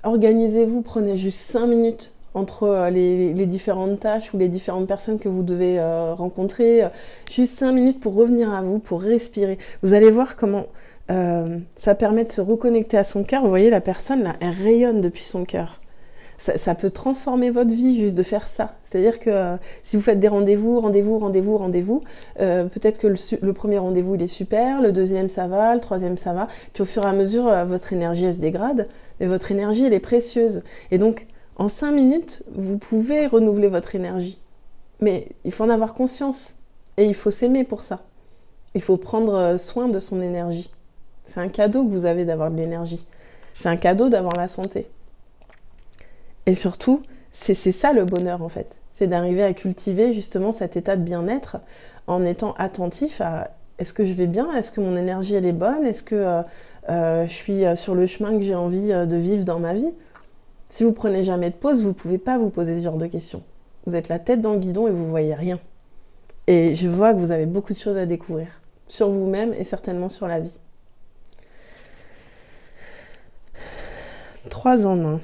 Organisez-vous, prenez juste 5 minutes entre les différentes tâches ou les différentes personnes que vous devez rencontrer. Juste 5 minutes pour revenir à vous, pour respirer. Vous allez voir comment ça permet de se reconnecter à son cœur. Vous voyez, la personne, là, elle rayonne depuis son cœur. Ça peut transformer votre vie juste de faire ça. C'est-à-dire que si vous faites des rendez-vous, peut-être que le premier rendez-vous il est super, le deuxième ça va, le troisième ça va, puis au fur et à mesure votre énergie elle se dégrade, mais votre énergie elle est précieuse. Et donc en 5 minutes, vous pouvez renouveler votre énergie. Mais il faut en avoir conscience et il faut s'aimer pour ça. Il faut prendre soin de son énergie. C'est un cadeau que vous avez d'avoir de l'énergie. C'est un cadeau d'avoir la santé. Et surtout, c'est ça le bonheur en fait. C'est d'arriver à cultiver justement cet état de bien-être en étant attentif à est-ce que je vais bien, est-ce que mon énergie elle est bonne, est-ce que je suis sur le chemin que j'ai envie de vivre dans ma vie. Si vous prenez jamais de pause, vous ne pouvez pas vous poser ce genre de questions. Vous êtes la tête dans le guidon et vous ne voyez rien. Et je vois que vous avez beaucoup de choses à découvrir sur vous-même et certainement sur la vie. 3 en 1.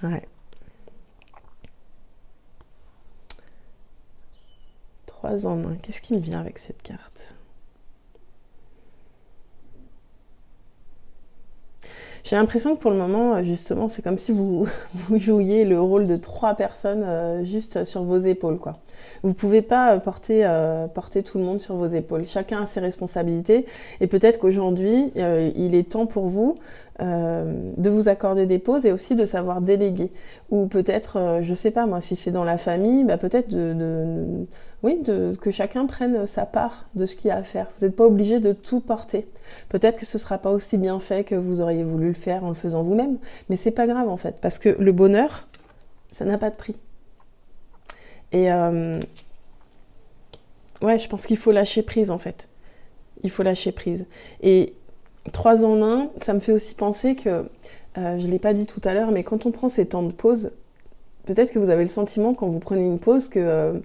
Ouais. 3 en 1. Qu'est-ce qui me vient avec cette carte ? J'ai l'impression que pour le moment, justement, c'est comme si vous jouiez le rôle de 3 personnes juste sur vos épaules, quoi. Vous ne pouvez pas porter tout le monde sur vos épaules. Chacun a ses responsabilités. Et peut-être qu'aujourd'hui, il est temps pour vous de vous accorder des pauses et aussi de savoir déléguer. Ou peut-être, je ne sais pas moi, si c'est dans la famille, peut-être que chacun prenne sa part de ce qu'il y a à faire. Vous n'êtes pas obligé de tout porter. Peut-être que ce ne sera pas aussi bien fait que vous auriez voulu le faire en le faisant vous-même, mais c'est pas grave en fait, parce que le bonheur, ça n'a pas de prix. Et je pense qu'il faut lâcher prise en fait. Il faut lâcher prise. Et 3 en 1, ça me fait aussi penser que, je ne l'ai pas dit tout à l'heure, mais quand on prend ces temps de pause, peut-être que vous avez le sentiment quand vous prenez une pause que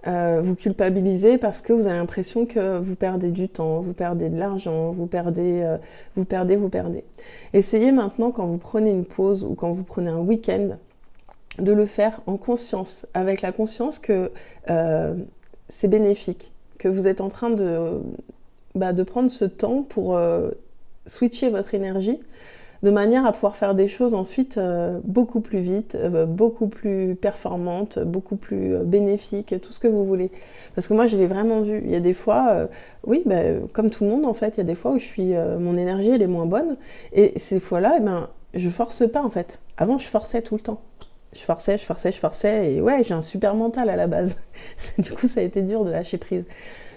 vous culpabilisez parce que vous avez l'impression que vous perdez du temps, vous perdez de l'argent, vous perdez. Essayez maintenant quand vous prenez une pause ou quand vous prenez un week-end de le faire en conscience, avec la conscience que c'est bénéfique, que vous êtes en train de prendre ce temps pour switcher votre énergie de manière à pouvoir faire des choses ensuite beaucoup plus vite, beaucoup plus performantes, beaucoup plus bénéfiques, tout ce que vous voulez. Parce que moi, je l'ai vraiment vu. Il y a des fois, comme tout le monde en fait, il y a des fois où mon énergie elle est moins bonne. Et ces fois-là, je force pas en fait. Avant, je forçais tout le temps. Je forçais, et ouais, j'ai un super mental à la base. Du coup, ça a été dur de lâcher prise.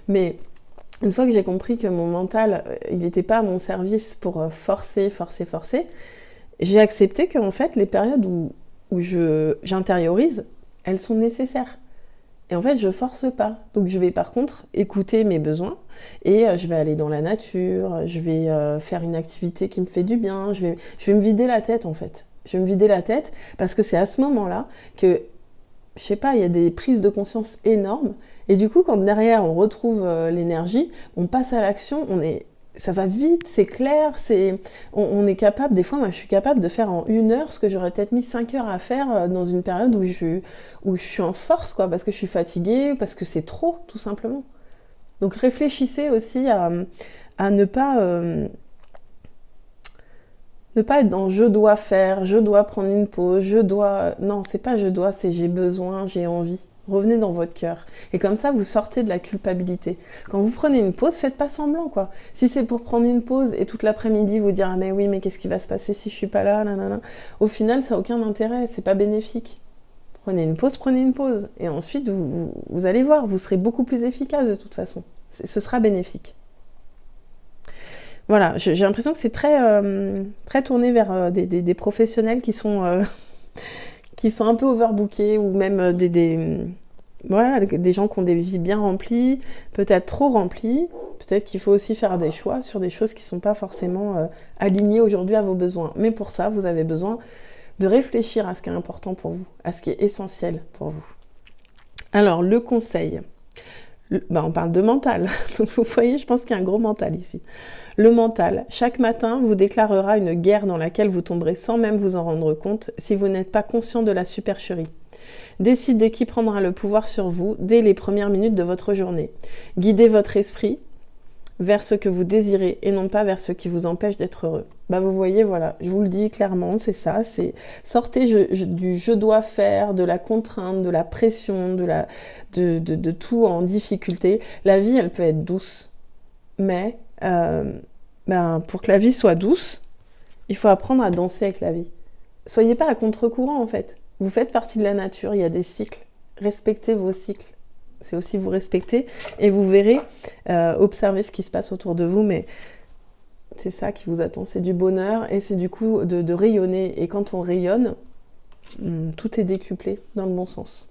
Mais une fois que j'ai compris que mon mental, il n'était pas à mon service pour forcer, j'ai accepté que en fait, les périodes où j'intériorise, elles sont nécessaires. Et en fait, je force pas. Donc, je vais par contre écouter mes besoins et je vais aller dans la nature, je vais faire une activité qui me fait du bien, je vais me vider la tête en fait. Je vais me vider la tête parce que c'est à ce moment-là que, je sais pas, il y a des prises de conscience énormes. Et du coup, quand derrière, on retrouve l'énergie, on passe à l'action, ça va vite, c'est clair, on est capable, des fois, moi, je suis capable de faire en 1 heure ce que j'aurais peut-être mis 5 heures à faire dans une période où je suis en force, quoi, parce que je suis fatiguée, parce que c'est trop, tout simplement. Donc, réfléchissez aussi à ne pas être dans je dois faire, je dois prendre une pause, Non, c'est pas je dois, c'est j'ai besoin, j'ai envie. Revenez dans votre cœur. Et comme ça, vous sortez de la culpabilité. Quand vous prenez une pause, faites pas semblant, quoi. Si c'est pour prendre une pause et toute l'après-midi vous dire « Ah mais oui, mais qu'est-ce qui va se passer si je suis pas là, nanana », au final, ça n'a aucun intérêt, c'est pas bénéfique. Prenez une pause. Et ensuite, vous allez voir, vous serez beaucoup plus efficace de toute façon. Ce sera bénéfique. Voilà, j'ai l'impression que c'est très tourné vers des professionnels qui sont un peu overbookés ou même des gens qui ont des vies bien remplies, peut-être trop remplies. Peut-être qu'il faut aussi faire des choix sur des choses qui ne sont pas forcément alignées aujourd'hui à vos besoins. Mais pour ça, vous avez besoin de réfléchir à ce qui est important pour vous, à ce qui est essentiel pour vous. Alors, le conseil. On parle de mental. Donc vous voyez, je pense qu'il y a un gros mental ici. Le mental, chaque matin, vous déclarera une guerre dans laquelle vous tomberez sans même vous en rendre compte si vous n'êtes pas conscient de la supercherie. Décidez qui prendra le pouvoir sur vous dès les premières minutes de votre journée. Guidez votre esprit vers ce que vous désirez et non pas vers ce qui vous empêche d'être heureux. Vous voyez, voilà, je vous le dis clairement, c'est ça, c'est sortez du je dois faire, de la contrainte, de la pression, de tout en difficulté. La vie, elle peut être douce, mais pour que la vie soit douce, il faut apprendre à danser avec la vie. Soyez pas à contre-courant en fait. Vous faites partie de la nature, il y a des cycles. Respectez vos cycles. C'est aussi vous respecter et vous verrez, observez ce qui se passe autour de vous, mais c'est ça qui vous attend, c'est du bonheur et c'est du coup de rayonner. Et quand on rayonne, tout est décuplé dans le bon sens.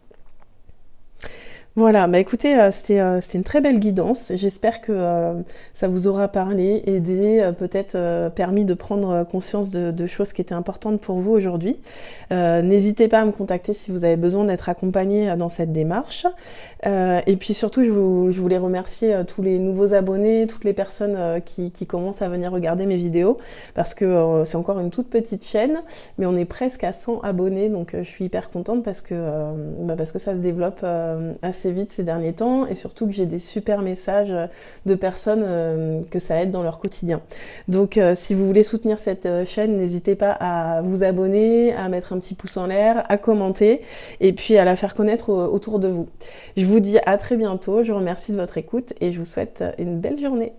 Voilà, écoutez, c'était une très belle guidance. J'espère que ça vous aura parlé, aidé, peut-être permis de prendre conscience de choses qui étaient importantes pour vous aujourd'hui. N'hésitez pas à me contacter si vous avez besoin d'être accompagné dans cette démarche. Et puis surtout, je voulais remercier tous les nouveaux abonnés, toutes les personnes qui commencent à venir regarder mes vidéos, parce que c'est encore une toute petite chaîne, mais on est presque à 100 abonnés, donc je suis hyper contente parce que ça se développe assez vite ces derniers temps, et surtout que j'ai des super messages de personnes que ça aide dans leur quotidien. Donc si vous voulez soutenir cette chaîne, n'hésitez pas à vous abonner, à mettre un petit pouce en l'air, à commenter, et puis à la faire connaître autour de vous. Je vous dis à très bientôt, je vous remercie de votre écoute et je vous souhaite une belle journée.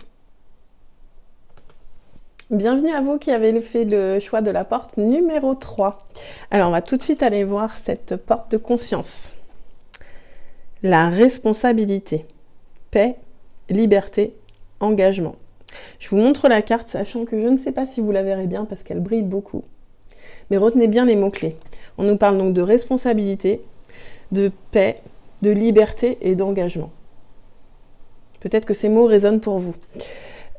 Bienvenue à vous qui avez fait le choix de la porte numéro 3. Alors on va tout de suite aller voir cette porte de conscience. La responsabilité, paix, liberté, engagement. Je vous montre la carte, sachant que je ne sais pas si vous la verrez bien parce qu'elle brille beaucoup. Mais retenez bien les mots-clés. On nous parle donc de responsabilité, de paix, de liberté et d'engagement. Peut-être que ces mots résonnent pour vous.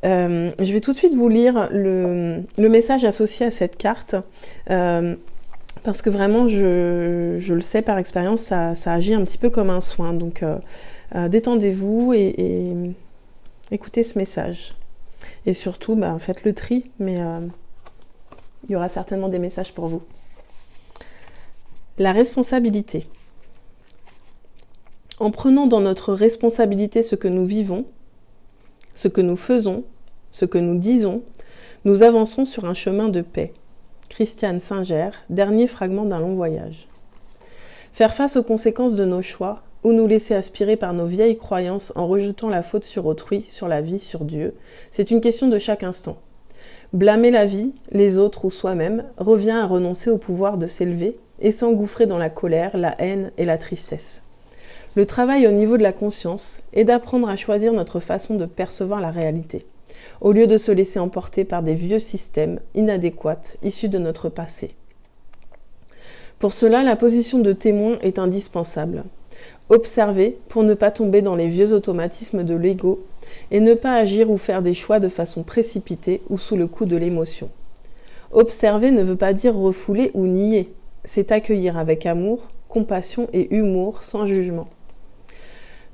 Je vais tout de suite vous lire le message associé à cette carte. Parce que vraiment, je le sais par expérience, ça agit un petit peu comme un soin. Donc, détendez-vous et écoutez ce message. Et surtout, faites le tri, mais il y aura certainement des messages pour vous. La responsabilité. En prenant dans notre responsabilité ce que nous vivons, ce que nous faisons, ce que nous disons, nous avançons sur un chemin de paix. Christiane Singer, dernier fragment d'un long voyage. Faire face aux conséquences de nos choix, ou nous laisser aspirer par nos vieilles croyances en rejetant la faute sur autrui, sur la vie, sur Dieu, c'est une question de chaque instant. Blâmer la vie, les autres ou soi-même revient à renoncer au pouvoir de s'élever et s'engouffrer dans la colère, la haine et la tristesse. Le travail au niveau de la conscience est d'apprendre à choisir notre façon de percevoir la réalité, au lieu de se laisser emporter par des vieux systèmes inadéquats issus de notre passé. Pour cela, la position de témoin est indispensable. Observer pour ne pas tomber dans les vieux automatismes de l'ego et ne pas agir ou faire des choix de façon précipitée ou sous le coup de l'émotion. Observer ne veut pas dire refouler ou nier, c'est accueillir avec amour, compassion et humour sans jugement.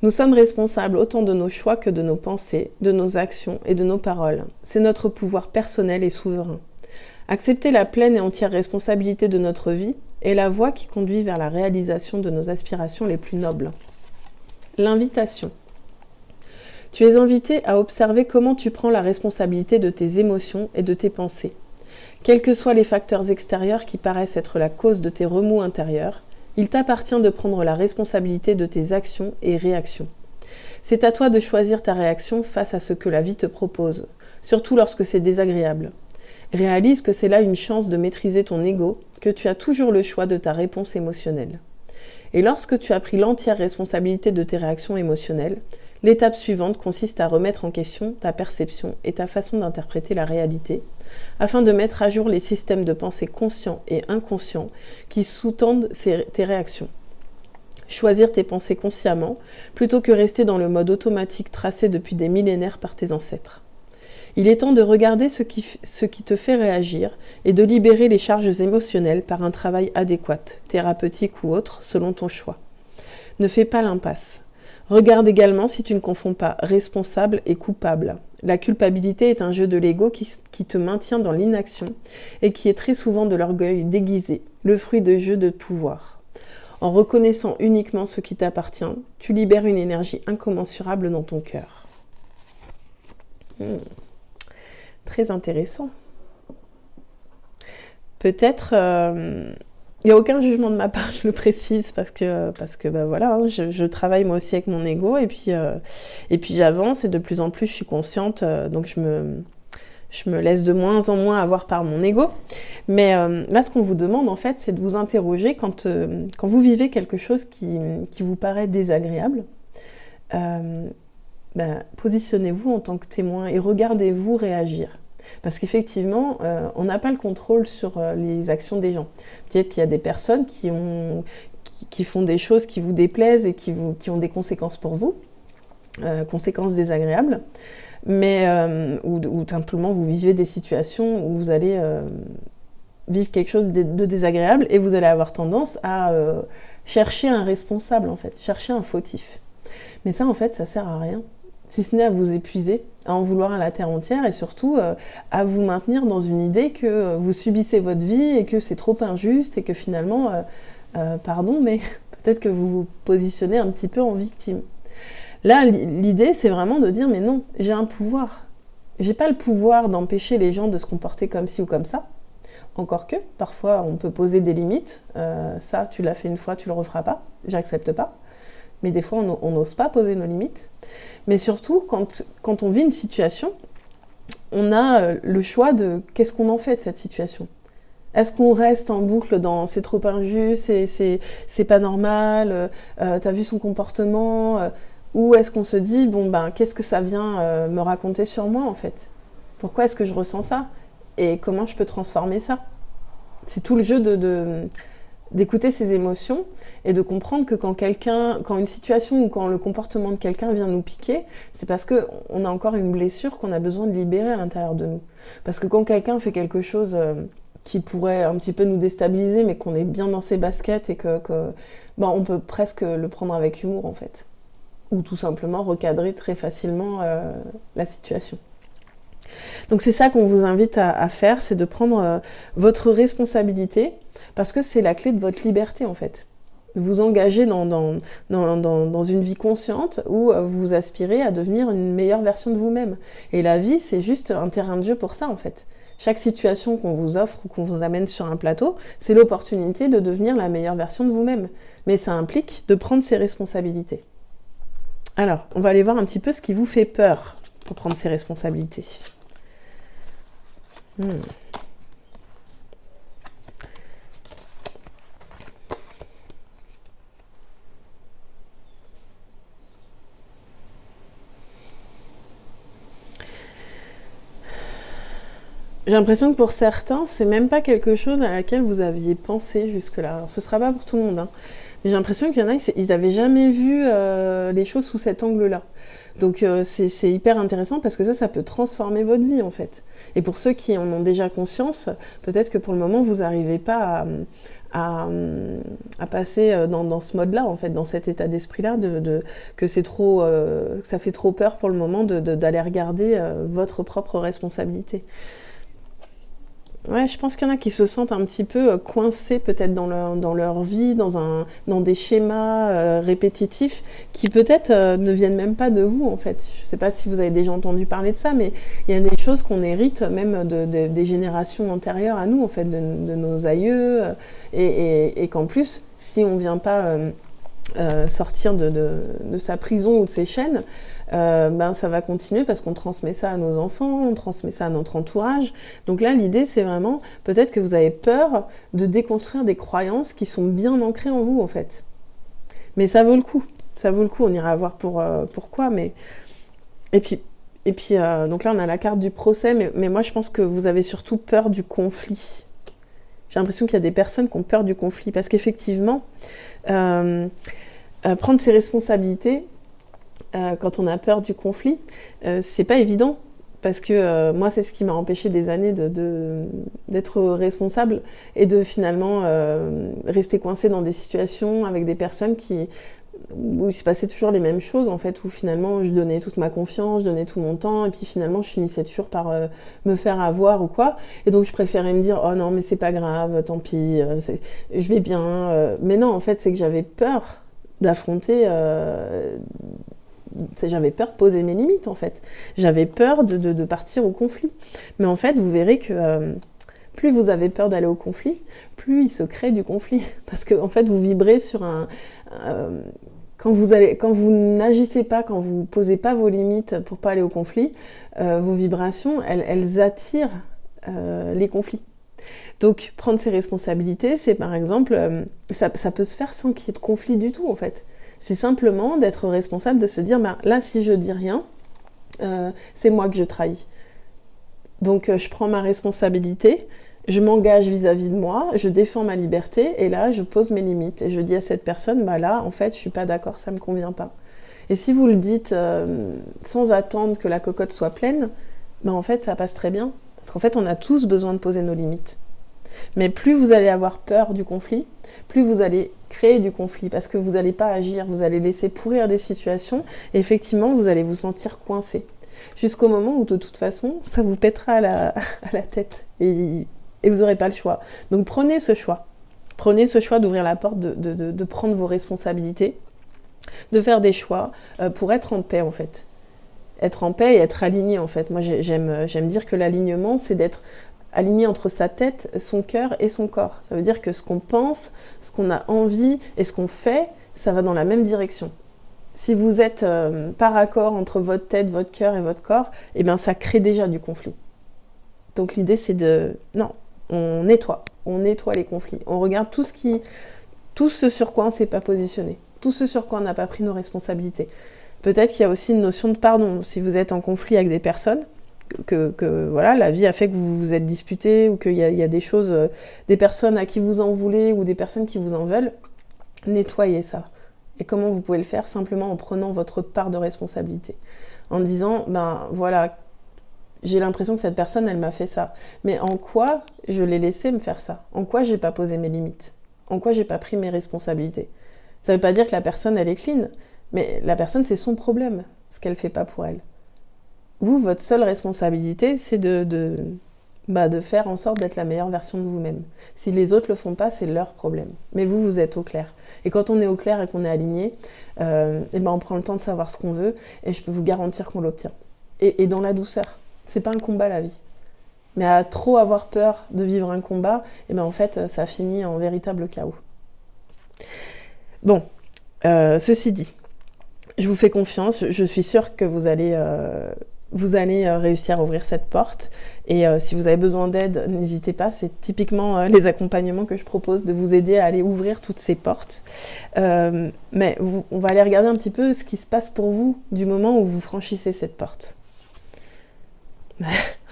Nous sommes responsables autant de nos choix que de nos pensées, de nos actions et de nos paroles. C'est notre pouvoir personnel et souverain. Accepter la pleine et entière responsabilité de notre vie est la voie qui conduit vers la réalisation de nos aspirations les plus nobles. L'invitation. Tu es invité à observer comment tu prends la responsabilité de tes émotions et de tes pensées. Quels que soient les facteurs extérieurs qui paraissent être la cause de tes remous intérieurs, il t'appartient de prendre la responsabilité de tes actions et réactions. C'est à toi de choisir ta réaction face à ce que la vie te propose, surtout lorsque c'est désagréable. Réalise que c'est là une chance de maîtriser ton ego, que tu as toujours le choix de ta réponse émotionnelle. Et lorsque tu as pris l'entière responsabilité de tes réactions émotionnelles, l'étape suivante consiste à remettre en question ta perception et ta façon d'interpréter la réalité, afin de mettre à jour les systèmes de pensée conscients et inconscients qui sous-tendent tes réactions. Choisir tes pensées consciemment, plutôt que rester dans le mode automatique tracé depuis des millénaires par tes ancêtres. Il est temps de regarder ce qui te fait réagir et de libérer les charges émotionnelles par un travail adéquat, thérapeutique ou autre, selon ton choix. Ne fais pas l'impasse. Regarde également si tu ne confonds pas responsable et coupable. La culpabilité est un jeu de l'ego qui te maintient dans l'inaction et qui est très souvent de l'orgueil déguisé, le fruit de jeux de pouvoir. En reconnaissant uniquement ce qui t'appartient, tu libères une énergie incommensurable dans ton cœur. Très intéressant. Peut-être, il n'y a aucun jugement de ma part, je le précise, parce que bah voilà, hein, je travaille moi aussi avec mon ego, et puis j'avance, et de plus en plus je suis consciente, donc je me laisse de moins en moins avoir par mon ego. Mais là, ce qu'on vous demande, en fait, c'est de vous interroger quand vous vivez quelque chose qui vous paraît désagréable. Positionnez-vous en tant que témoin et regardez-vous réagir. Parce qu'effectivement, on n'a pas le contrôle sur les actions des gens. Peut-être qu'il y a des personnes qui font des choses qui vous déplaisent et qui ont des conséquences pour vous, conséquences désagréables, mais ou simplement vous vivez des situations où vous allez vivre quelque chose de désagréable et vous allez avoir tendance à chercher un responsable, en fait, chercher un fautif. Mais ça, en fait, ça sert à rien. Si ce n'est à vous épuiser, à en vouloir à la terre entière et surtout à vous maintenir dans une idée que vous subissez votre vie et que c'est trop injuste et que finalement, pardon, mais peut-être que vous vous positionnez un petit peu en victime. Là, l'idée, c'est vraiment de dire, mais non, j'ai un pouvoir. J'ai pas le pouvoir d'empêcher les gens de se comporter comme ci ou comme ça. Encore que, parfois, on peut poser des limites. Ça, tu l'as fait une fois, tu le referas pas. J'accepte pas. Mais des fois, on n'ose pas poser nos limites. Mais surtout, quand on vit une situation, on a le choix de qu'est-ce qu'on en fait de cette situation. Est-ce qu'on reste en boucle dans c'est trop injuste, c'est pas normal, t'as vu son comportement, ou est-ce qu'on se dit bon ben qu'est-ce que ça vient me raconter sur moi en fait? Pourquoi est-ce que je ressens ça? Et comment je peux transformer ça? C'est tout le jeu d'écouter ses émotions et de comprendre que quand une situation ou quand le comportement de quelqu'un vient nous piquer, c'est parce qu'on a encore une blessure qu'on a besoin de libérer à l'intérieur de nous. Parce que quand quelqu'un fait quelque chose qui pourrait un petit peu nous déstabiliser, mais qu'on est bien dans ses baskets et on peut presque le prendre avec humour en fait. Ou tout simplement recadrer très facilement la situation. Donc c'est ça qu'on vous invite à faire, c'est de prendre votre responsabilité, parce que c'est la clé de votre liberté en fait. Vous engager dans une vie consciente où vous aspirez à devenir une meilleure version de vous-même. Et la vie, c'est juste un terrain de jeu pour ça en fait. Chaque situation qu'on vous offre ou qu'on vous amène sur un plateau, c'est l'opportunité de devenir la meilleure version de vous-même. Mais ça implique de prendre ses responsabilités. Alors, on va aller voir un petit peu ce qui vous fait peur pour prendre ses responsabilités. J'ai l'impression que pour certains, c'est même pas quelque chose à laquelle vous aviez pensé jusque-là. Alors, ce sera pas pour tout le monde, hein. Mais j'ai l'impression qu'il y en a, ils n'avaient jamais vu les choses sous cet angle-là. Donc c'est hyper intéressant parce que ça peut transformer votre vie en fait. Et pour ceux qui en ont déjà conscience, peut-être que pour le moment, vous n'arrivez pas à passer dans ce mode-là, en fait, dans cet état d'esprit-là, que ça fait trop peur pour le moment d'aller regarder votre propre responsabilité. Ouais, je pense qu'il y en a qui se sentent un petit peu coincés peut-être dans leur vie, dans des schémas répétitifs qui peut-être ne viennent même pas de vous en fait. Je ne sais pas si vous avez déjà entendu parler de ça, mais il y a des choses qu'on hérite même des générations antérieures à nous en fait, de nos aïeux, et qu'en plus, si on ne vient pas sortir de sa prison ou de ses chaînes, ça va continuer parce qu'on transmet ça à nos enfants, on transmet ça à notre entourage. Donc là, l'idée, c'est vraiment, peut-être que vous avez peur de déconstruire des croyances qui sont bien ancrées en vous, en fait. Mais ça vaut le coup. Ça vaut le coup, on ira voir pourquoi. Mais... Et puis, donc là, on a la carte du procès, mais moi, je pense que vous avez surtout peur du conflit. J'ai l'impression qu'il y a des personnes qui ont peur du conflit, parce qu'effectivement, prendre ses responsabilités, quand on a peur du conflit, c'est pas évident parce que moi c'est ce qui m'a empêché des années d'être responsable et de finalement rester coincée dans des situations avec des personnes qui où il se passait toujours les mêmes choses, en fait, où finalement je donnais toute ma confiance, je donnais tout mon temps, et puis finalement je finissais toujours par me faire avoir ou quoi. Et donc je préférais me dire, oh non, mais c'est pas grave, tant pis, je vais bien. Mais non, en fait, c'est que j'avais peur d'affronter... j'avais peur de poser mes limites, en fait. J'avais peur de partir au conflit. Mais en fait, vous verrez que plus vous avez peur d'aller au conflit, plus il se crée du conflit. Parce que, en fait, vous vibrez sur quand vous n'agissez pas, quand vous posez pas vos limites pour pas aller au conflit, vos vibrations, elles attirent les conflits. Donc, prendre ses responsabilités, c'est par exemple, ça peut se faire sans qu'il y ait de conflit du tout, en fait. C'est simplement d'être responsable, de se dire, bah, là, si je dis rien, c'est moi que je trahis. Donc, je prends ma responsabilité, je m'engage vis-à-vis de moi, je défends ma liberté, et là, je pose mes limites. Et je dis à cette personne, bah là, en fait, je suis pas d'accord, ça me convient pas. Et si vous le dites sans attendre que la cocotte soit pleine, bah en fait, ça passe très bien. Parce qu'en fait, on a tous besoin de poser nos limites. Mais plus vous allez avoir peur du conflit, plus vous allez créer du conflit, parce que vous n'allez pas agir, vous allez laisser pourrir des situations, et effectivement, vous allez vous sentir coincé. Jusqu'au moment où, de toute façon, ça vous pètera à la tête, et vous n'aurez pas le choix. Donc prenez ce choix. Prenez ce choix d'ouvrir la porte, de prendre vos responsabilités, de faire des choix pour être en paix, en fait. Être en paix et être aligné, en fait. Moi, j'aime dire que l'alignement, c'est d'être aligné entre sa tête, son cœur et son corps. Ça veut dire que ce qu'on pense, ce qu'on a envie et ce qu'on fait, ça va dans la même direction. Si vous êtes par accord entre votre tête, votre cœur et votre corps, eh bien ça crée déjà du conflit. Donc l'idée c'est non, on nettoie les conflits. On regarde tout ce sur quoi on ne s'est pas positionné, tout ce sur quoi on n'a pas pris nos responsabilités. Peut-être qu'il y a aussi une notion de pardon. Si vous êtes en conflit avec des personnes, que voilà, la vie a fait que vous vous êtes disputés ou qu'il y a des choses, des personnes à qui vous en voulez ou des personnes qui vous en veulent, nettoyez ça. Et comment vous pouvez le faire? Simplement en prenant votre part de responsabilité. En disant, ben voilà, j'ai l'impression que cette personne, elle m'a fait ça. Mais en quoi je l'ai laissé me faire ça? En quoi j'ai pas posé mes limites? En quoi j'ai pas pris mes responsabilités? Ça veut pas dire que la personne, elle est clean, mais la personne, c'est son problème, ce qu'elle fait pas pour elle. Vous, votre seule responsabilité, c'est de faire en sorte d'être la meilleure version de vous-même. Si les autres le font pas, c'est leur problème. Mais vous êtes au clair. Et quand on est au clair et qu'on est aligné, on prend le temps de savoir ce qu'on veut et je peux vous garantir qu'on l'obtient. Et dans la douceur. C'est pas un combat, la vie. Mais à trop avoir peur de vivre un combat, en fait, ça finit en véritable chaos. Bon, ceci dit, je vous fais confiance. Je suis sûre que vous allez réussir à ouvrir cette porte. Et si vous avez besoin d'aide, n'hésitez pas. C'est typiquement les accompagnements que je propose, de vous aider à aller ouvrir toutes ces portes. Mais on va aller regarder un petit peu ce qui se passe pour vous du moment où vous franchissez cette porte.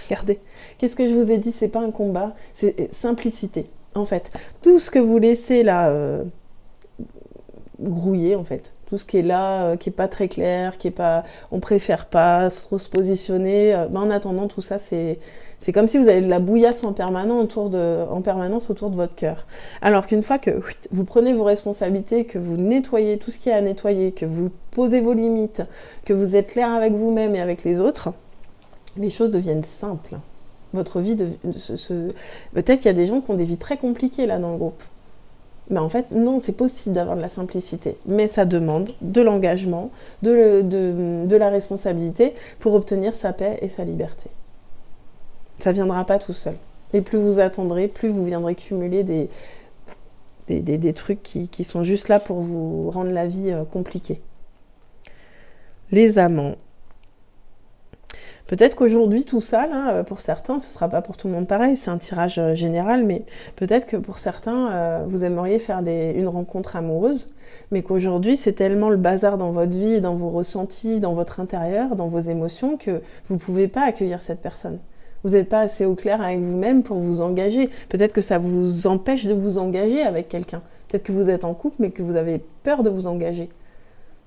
Regardez, qu'est-ce que je vous ai dit? C'est pas un combat, c'est simplicité. En fait, tout ce que vous laissez là grouiller, en fait, tout ce qui est là, qui est pas très clair, qui est pas, on préfère pas trop se positionner. En attendant, tout ça, c'est comme si vous avez de la bouillasse en permanence autour de votre cœur. Alors qu'une fois que vous prenez vos responsabilités, que vous nettoyez tout ce qu'il y a à nettoyer, que vous posez vos limites, que vous êtes clair avec vous-même et avec les autres, les choses deviennent simples. Votre vie, peut-être qu'il y a des gens qui ont des vies très compliquées là dans le groupe. Mais en fait, non, c'est possible d'avoir de la simplicité. Mais ça demande de l'engagement, de la responsabilité pour obtenir sa paix et sa liberté. Ça ne viendra pas tout seul. Et plus vous attendrez, plus vous viendrez cumuler des trucs qui sont juste là pour vous rendre la vie compliquée. Les amants. Peut-être qu'aujourd'hui, tout ça, là, pour certains, ce ne sera pas pour tout le monde pareil, c'est un tirage général, mais peut-être que pour certains, vous aimeriez faire une rencontre amoureuse, mais qu'aujourd'hui, c'est tellement le bazar dans votre vie, dans vos ressentis, dans votre intérieur, dans vos émotions, que vous ne pouvez pas accueillir cette personne. Vous n'êtes pas assez au clair avec vous-même pour vous engager. Peut-être que ça vous empêche de vous engager avec quelqu'un. Peut-être que vous êtes en couple, mais que vous avez peur de vous engager.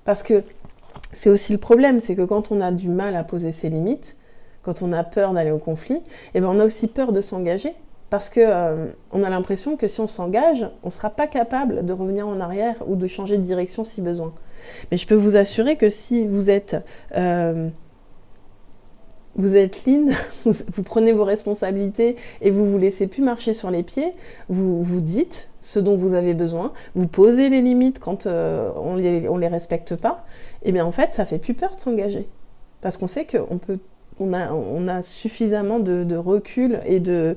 Parce que c'est aussi le problème, c'est que quand on a du mal à poser ses limites, quand on a peur d'aller au conflit, on a aussi peur de s'engager. Parce que on a l'impression que si on s'engage, on ne sera pas capable de revenir en arrière ou de changer de direction si besoin. Mais je peux vous assurer que si vous êtes lean, vous prenez vos responsabilités et vous vous laissez plus marcher sur les pieds, vous vous dites ce dont vous avez besoin, vous posez les limites quand on les respecte pas, et bien en fait ça fait plus peur de s'engager. Parce qu'on sait qu'on a suffisamment de recul et de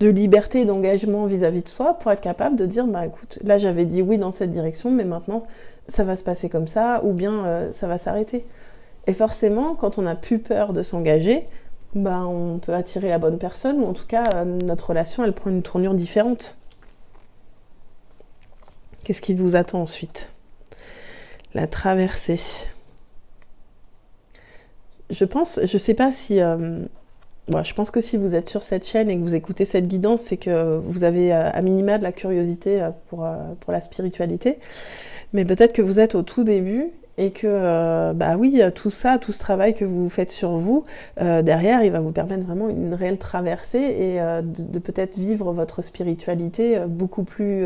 liberté et d'engagement vis-à-vis de soi pour être capable de dire bah écoute, là j'avais dit oui dans cette direction, mais maintenant ça va se passer comme ça, ou bien ça va s'arrêter. Et forcément, quand on n'a plus peur de s'engager, bah, on peut attirer la bonne personne, ou en tout cas, notre relation, elle prend une tournure différente. Qu'est-ce qui vous attend ensuite ? La traversée. Je sais pas si... je pense que si vous êtes sur cette chaîne et que vous écoutez cette guidance, c'est que vous avez à minima de la curiosité pour la spiritualité. Mais peut-être que vous êtes au tout début et que, tout ce travail que vous faites sur vous, derrière, il va vous permettre vraiment une réelle traversée et de peut-être vivre votre spiritualité beaucoup plus...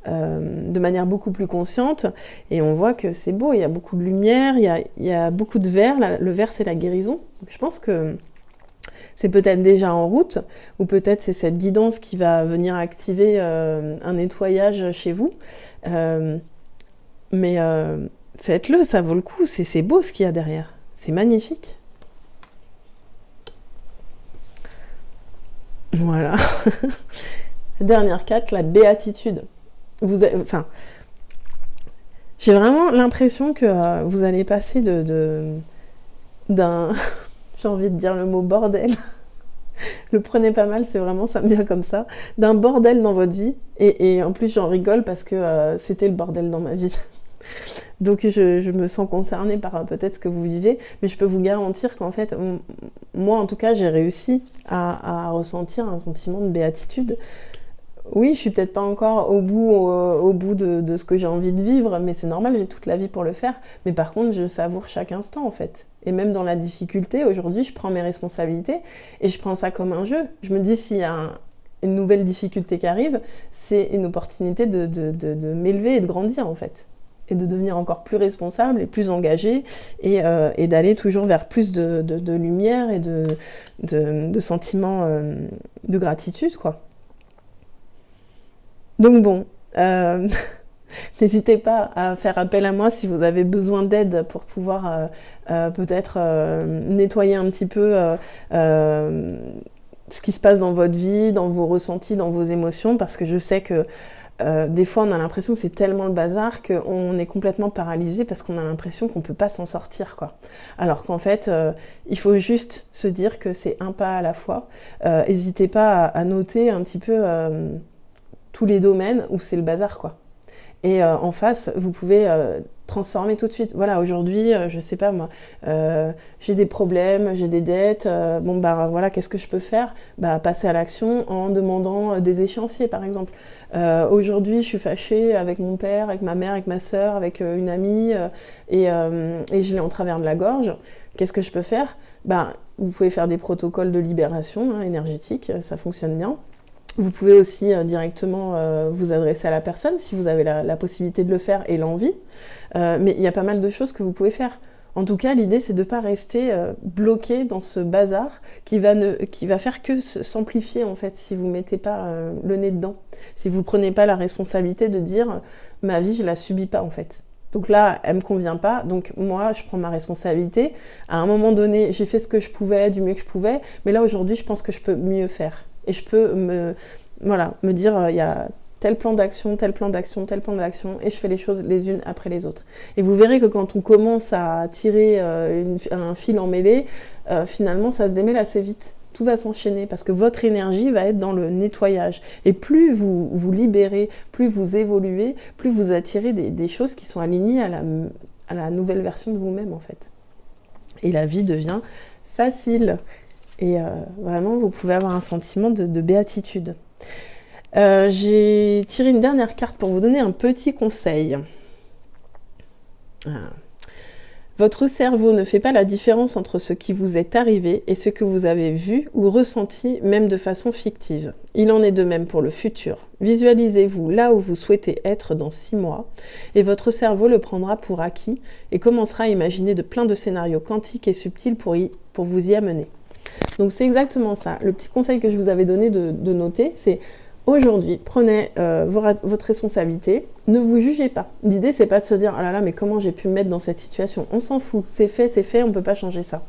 de manière beaucoup plus consciente, et on voit que c'est beau, il y a beaucoup de lumière, il y a beaucoup de vert, le vert c'est la guérison. Donc je pense que c'est peut-être déjà en route, ou peut-être c'est cette guidance qui va venir activer un nettoyage chez vous. Mais faites-le, ça vaut le coup, c'est beau ce qu'il y a derrière, c'est magnifique. Voilà. Dernière carte, la béatitude. J'ai vraiment l'impression que vous allez passer d'un j'ai envie de dire le mot bordel. Le prenez pas mal, c'est vraiment, ça me vient comme ça, d'un bordel dans votre vie. Et en plus, j'en rigole parce que c'était le bordel dans ma vie. Donc je me sens concernée par peut-être ce que vous vivez, mais je peux vous garantir qu'en fait, moi en tout cas, j'ai réussi à ressentir un sentiment de béatitude. Oui, je suis peut-être pas encore au bout de ce que j'ai envie de vivre, mais c'est normal, j'ai toute la vie pour le faire. Mais par contre, je savoure chaque instant en fait. Et même dans la difficulté, aujourd'hui, je prends mes responsabilités et je prends ça comme un jeu. Je me dis, s'il y a une nouvelle difficulté qui arrive, c'est une opportunité de m'élever et de grandir en fait. Et de devenir encore plus responsable et plus engagée et d'aller toujours vers plus de lumière et de sentiments de gratitude, quoi. Donc bon, n'hésitez pas à faire appel à moi si vous avez besoin d'aide pour pouvoir peut-être nettoyer un petit peu ce qui se passe dans votre vie, dans vos ressentis, dans vos émotions, parce que je sais que des fois on a l'impression que c'est tellement le bazar qu'on est complètement paralysé parce qu'on a l'impression qu'on peut pas s'en sortir, quoi. Alors qu'en fait, il faut juste se dire que c'est un pas à la fois. N'hésitez pas à noter un petit peu tous les domaines où c'est le bazar, quoi. Et en face, vous pouvez transformer tout de suite. Voilà, aujourd'hui, je sais pas moi, j'ai des problèmes, j'ai des dettes, voilà, qu'est-ce que je peux faire ? Passer à l'action en demandant des échéanciers, par exemple. Aujourd'hui, je suis fâchée avec mon père, avec ma mère, avec ma sœur, avec une amie, et je l'ai en travers de la gorge. Qu'est-ce que je peux faire ? Vous pouvez faire des protocoles de libération énergétique, ça fonctionne bien. Vous pouvez aussi directement vous adresser à la personne si vous avez la possibilité de le faire et l'envie. Mais il y a pas mal de choses que vous pouvez faire. En tout cas, l'idée, c'est de ne pas rester bloqué dans ce bazar qui va faire que s'amplifier, en fait, si vous ne mettez pas le nez dedans. Si vous ne prenez pas la responsabilité de dire « ma vie, je ne la subis pas, en fait ». Donc là, elle ne me convient pas, donc moi, je prends ma responsabilité. À un moment donné, j'ai fait ce que je pouvais, du mieux que je pouvais, mais là, aujourd'hui, je pense que je peux mieux faire. Et je peux me dire, il y a tel plan d'action, tel plan d'action, tel plan d'action, et je fais les choses les unes après les autres. Et vous verrez que quand on commence à tirer un fil emmêlé, finalement, ça se démêle assez vite. Tout va s'enchaîner parce que votre énergie va être dans le nettoyage. Et plus vous vous libérez, plus vous évoluez, plus vous attirez des choses qui sont alignées à la nouvelle version de vous-même, en fait. Et la vie devient facile. Et vraiment, vous pouvez avoir un sentiment de béatitude. J'ai tiré une dernière carte pour vous donner un petit conseil. Votre cerveau ne fait pas la différence entre ce qui vous est arrivé et ce que vous avez vu ou ressenti, même de façon fictive. Il en est de même pour le futur. Visualisez-vous là où vous souhaitez être dans 6 mois et votre cerveau le prendra pour acquis et commencera à imaginer de plein de scénarios quantiques et subtils pour vous y amener. Donc c'est exactement ça. Le petit conseil que je vous avais donné de noter, c'est aujourd'hui, prenez votre responsabilité, ne vous jugez pas. L'idée, c'est pas de se dire « Ah là là, mais comment j'ai pu me mettre dans cette situation ?» On s'en fout, c'est fait, on ne peut pas changer ça.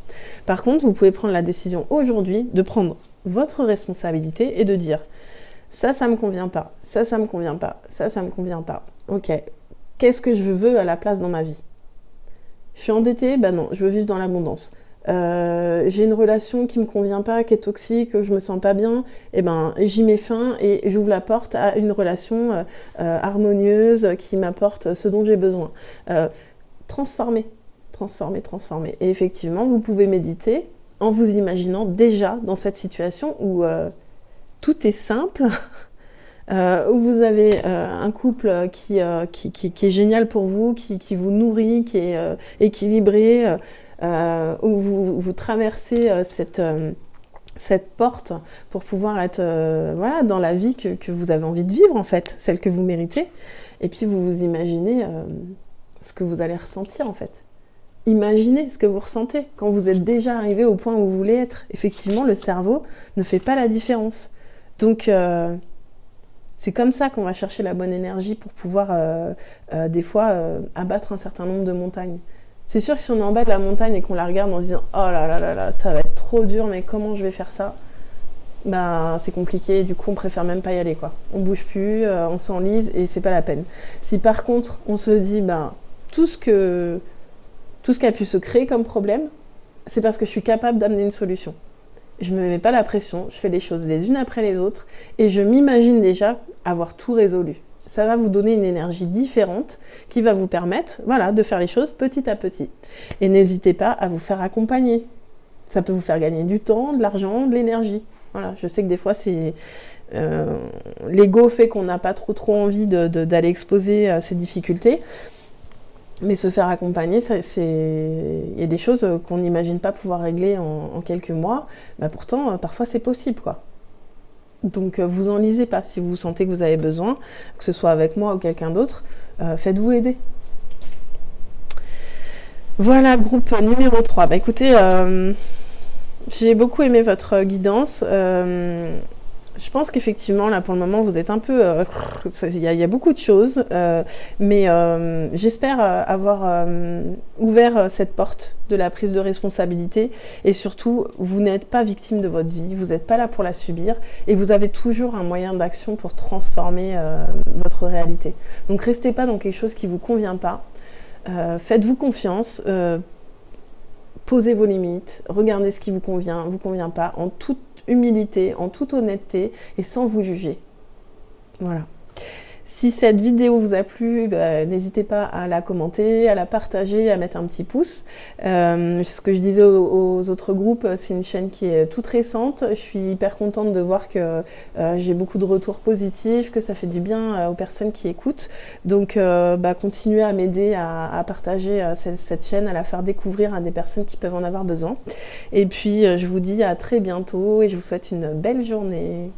Par contre, vous pouvez prendre la décision aujourd'hui de prendre votre responsabilité et de dire « Ça me convient pas, ça me convient pas, ça me convient pas. Ok, qu'est-ce que je veux à la place dans ma vie ? Je suis endettée ? Ben non, je veux vivre dans l'abondance. J'ai une relation qui me convient pas, qui est toxique, je me sens pas bien, et ben j'y mets fin et j'ouvre la porte à une relation harmonieuse qui m'apporte ce dont j'ai besoin. Transformer. Et effectivement, vous pouvez méditer en vous imaginant déjà dans cette situation où tout est simple, où vous avez un couple qui est génial pour vous, qui vous nourrit, qui est équilibré, où vous traversez cette porte pour pouvoir être voilà, dans la vie que vous avez envie de vivre en fait, celle que vous méritez. Et puis vous vous imaginez ce que vous allez ressentir en fait. Imaginez ce que vous ressentez quand vous êtes déjà arrivé au point où vous voulez être. Effectivement, le cerveau ne fait pas la différence. Donc c'est comme ça qu'on va chercher la bonne énergie pour pouvoir des fois abattre un certain nombre de montagnes. C'est sûr que si on est en bas de la montagne et qu'on la regarde en se disant « Oh là là là là, ça va être trop dur, mais comment je vais faire ça ?» Ben, c'est compliqué, du coup on préfère même pas y aller quoi. On bouge plus, on s'enlise et c'est pas la peine. Si par contre on se dit ben, tout ce qui a pu se créer comme problème, c'est parce que je suis capable d'amener une solution. Je me mets pas la pression, je fais les choses les unes après les autres et je m'imagine déjà avoir tout résolu. Ça va vous donner une énergie différente qui va vous permettre voilà, de faire les choses petit à petit. Et n'hésitez pas à vous faire accompagner. Ça peut vous faire gagner du temps, de l'argent, de l'énergie. Voilà, je sais que des fois, l'ego fait qu'on n'a pas trop envie d'aller exposer ces difficultés. Mais se faire accompagner, il y a des choses qu'on n'imagine pas pouvoir régler en quelques mois. Bah pourtant, parfois, c'est possible, quoi. Donc vous enlisez pas, si vous sentez que vous avez besoin, que ce soit avec moi ou quelqu'un d'autre, faites-vous aider. Voilà, groupe numéro 3. Bah écoutez, j'ai beaucoup aimé votre guidance. Je pense qu'effectivement, là, pour le moment, vous êtes un peu... Il y a beaucoup de choses, mais j'espère avoir ouvert cette porte de la prise de responsabilité. Et surtout, vous n'êtes pas victime de votre vie, vous n'êtes pas là pour la subir, et vous avez toujours un moyen d'action pour transformer votre réalité. Donc, restez pas dans quelque chose qui ne vous convient pas. Faites-vous confiance. Posez vos limites. Regardez ce qui vous convient pas, en toute humilité, en toute honnêteté et sans vous juger. Voilà. Si cette vidéo vous a plu, n'hésitez pas à la commenter, à la partager, à mettre un petit pouce. Ce que je disais aux autres groupes, c'est une chaîne qui est toute récente. Je suis hyper contente de voir que j'ai beaucoup de retours positifs, que ça fait du bien aux personnes qui écoutent. Donc continuez à m'aider à partager cette chaîne, à la faire découvrir à des personnes qui peuvent en avoir besoin. Et puis je vous dis à très bientôt et je vous souhaite une belle journée.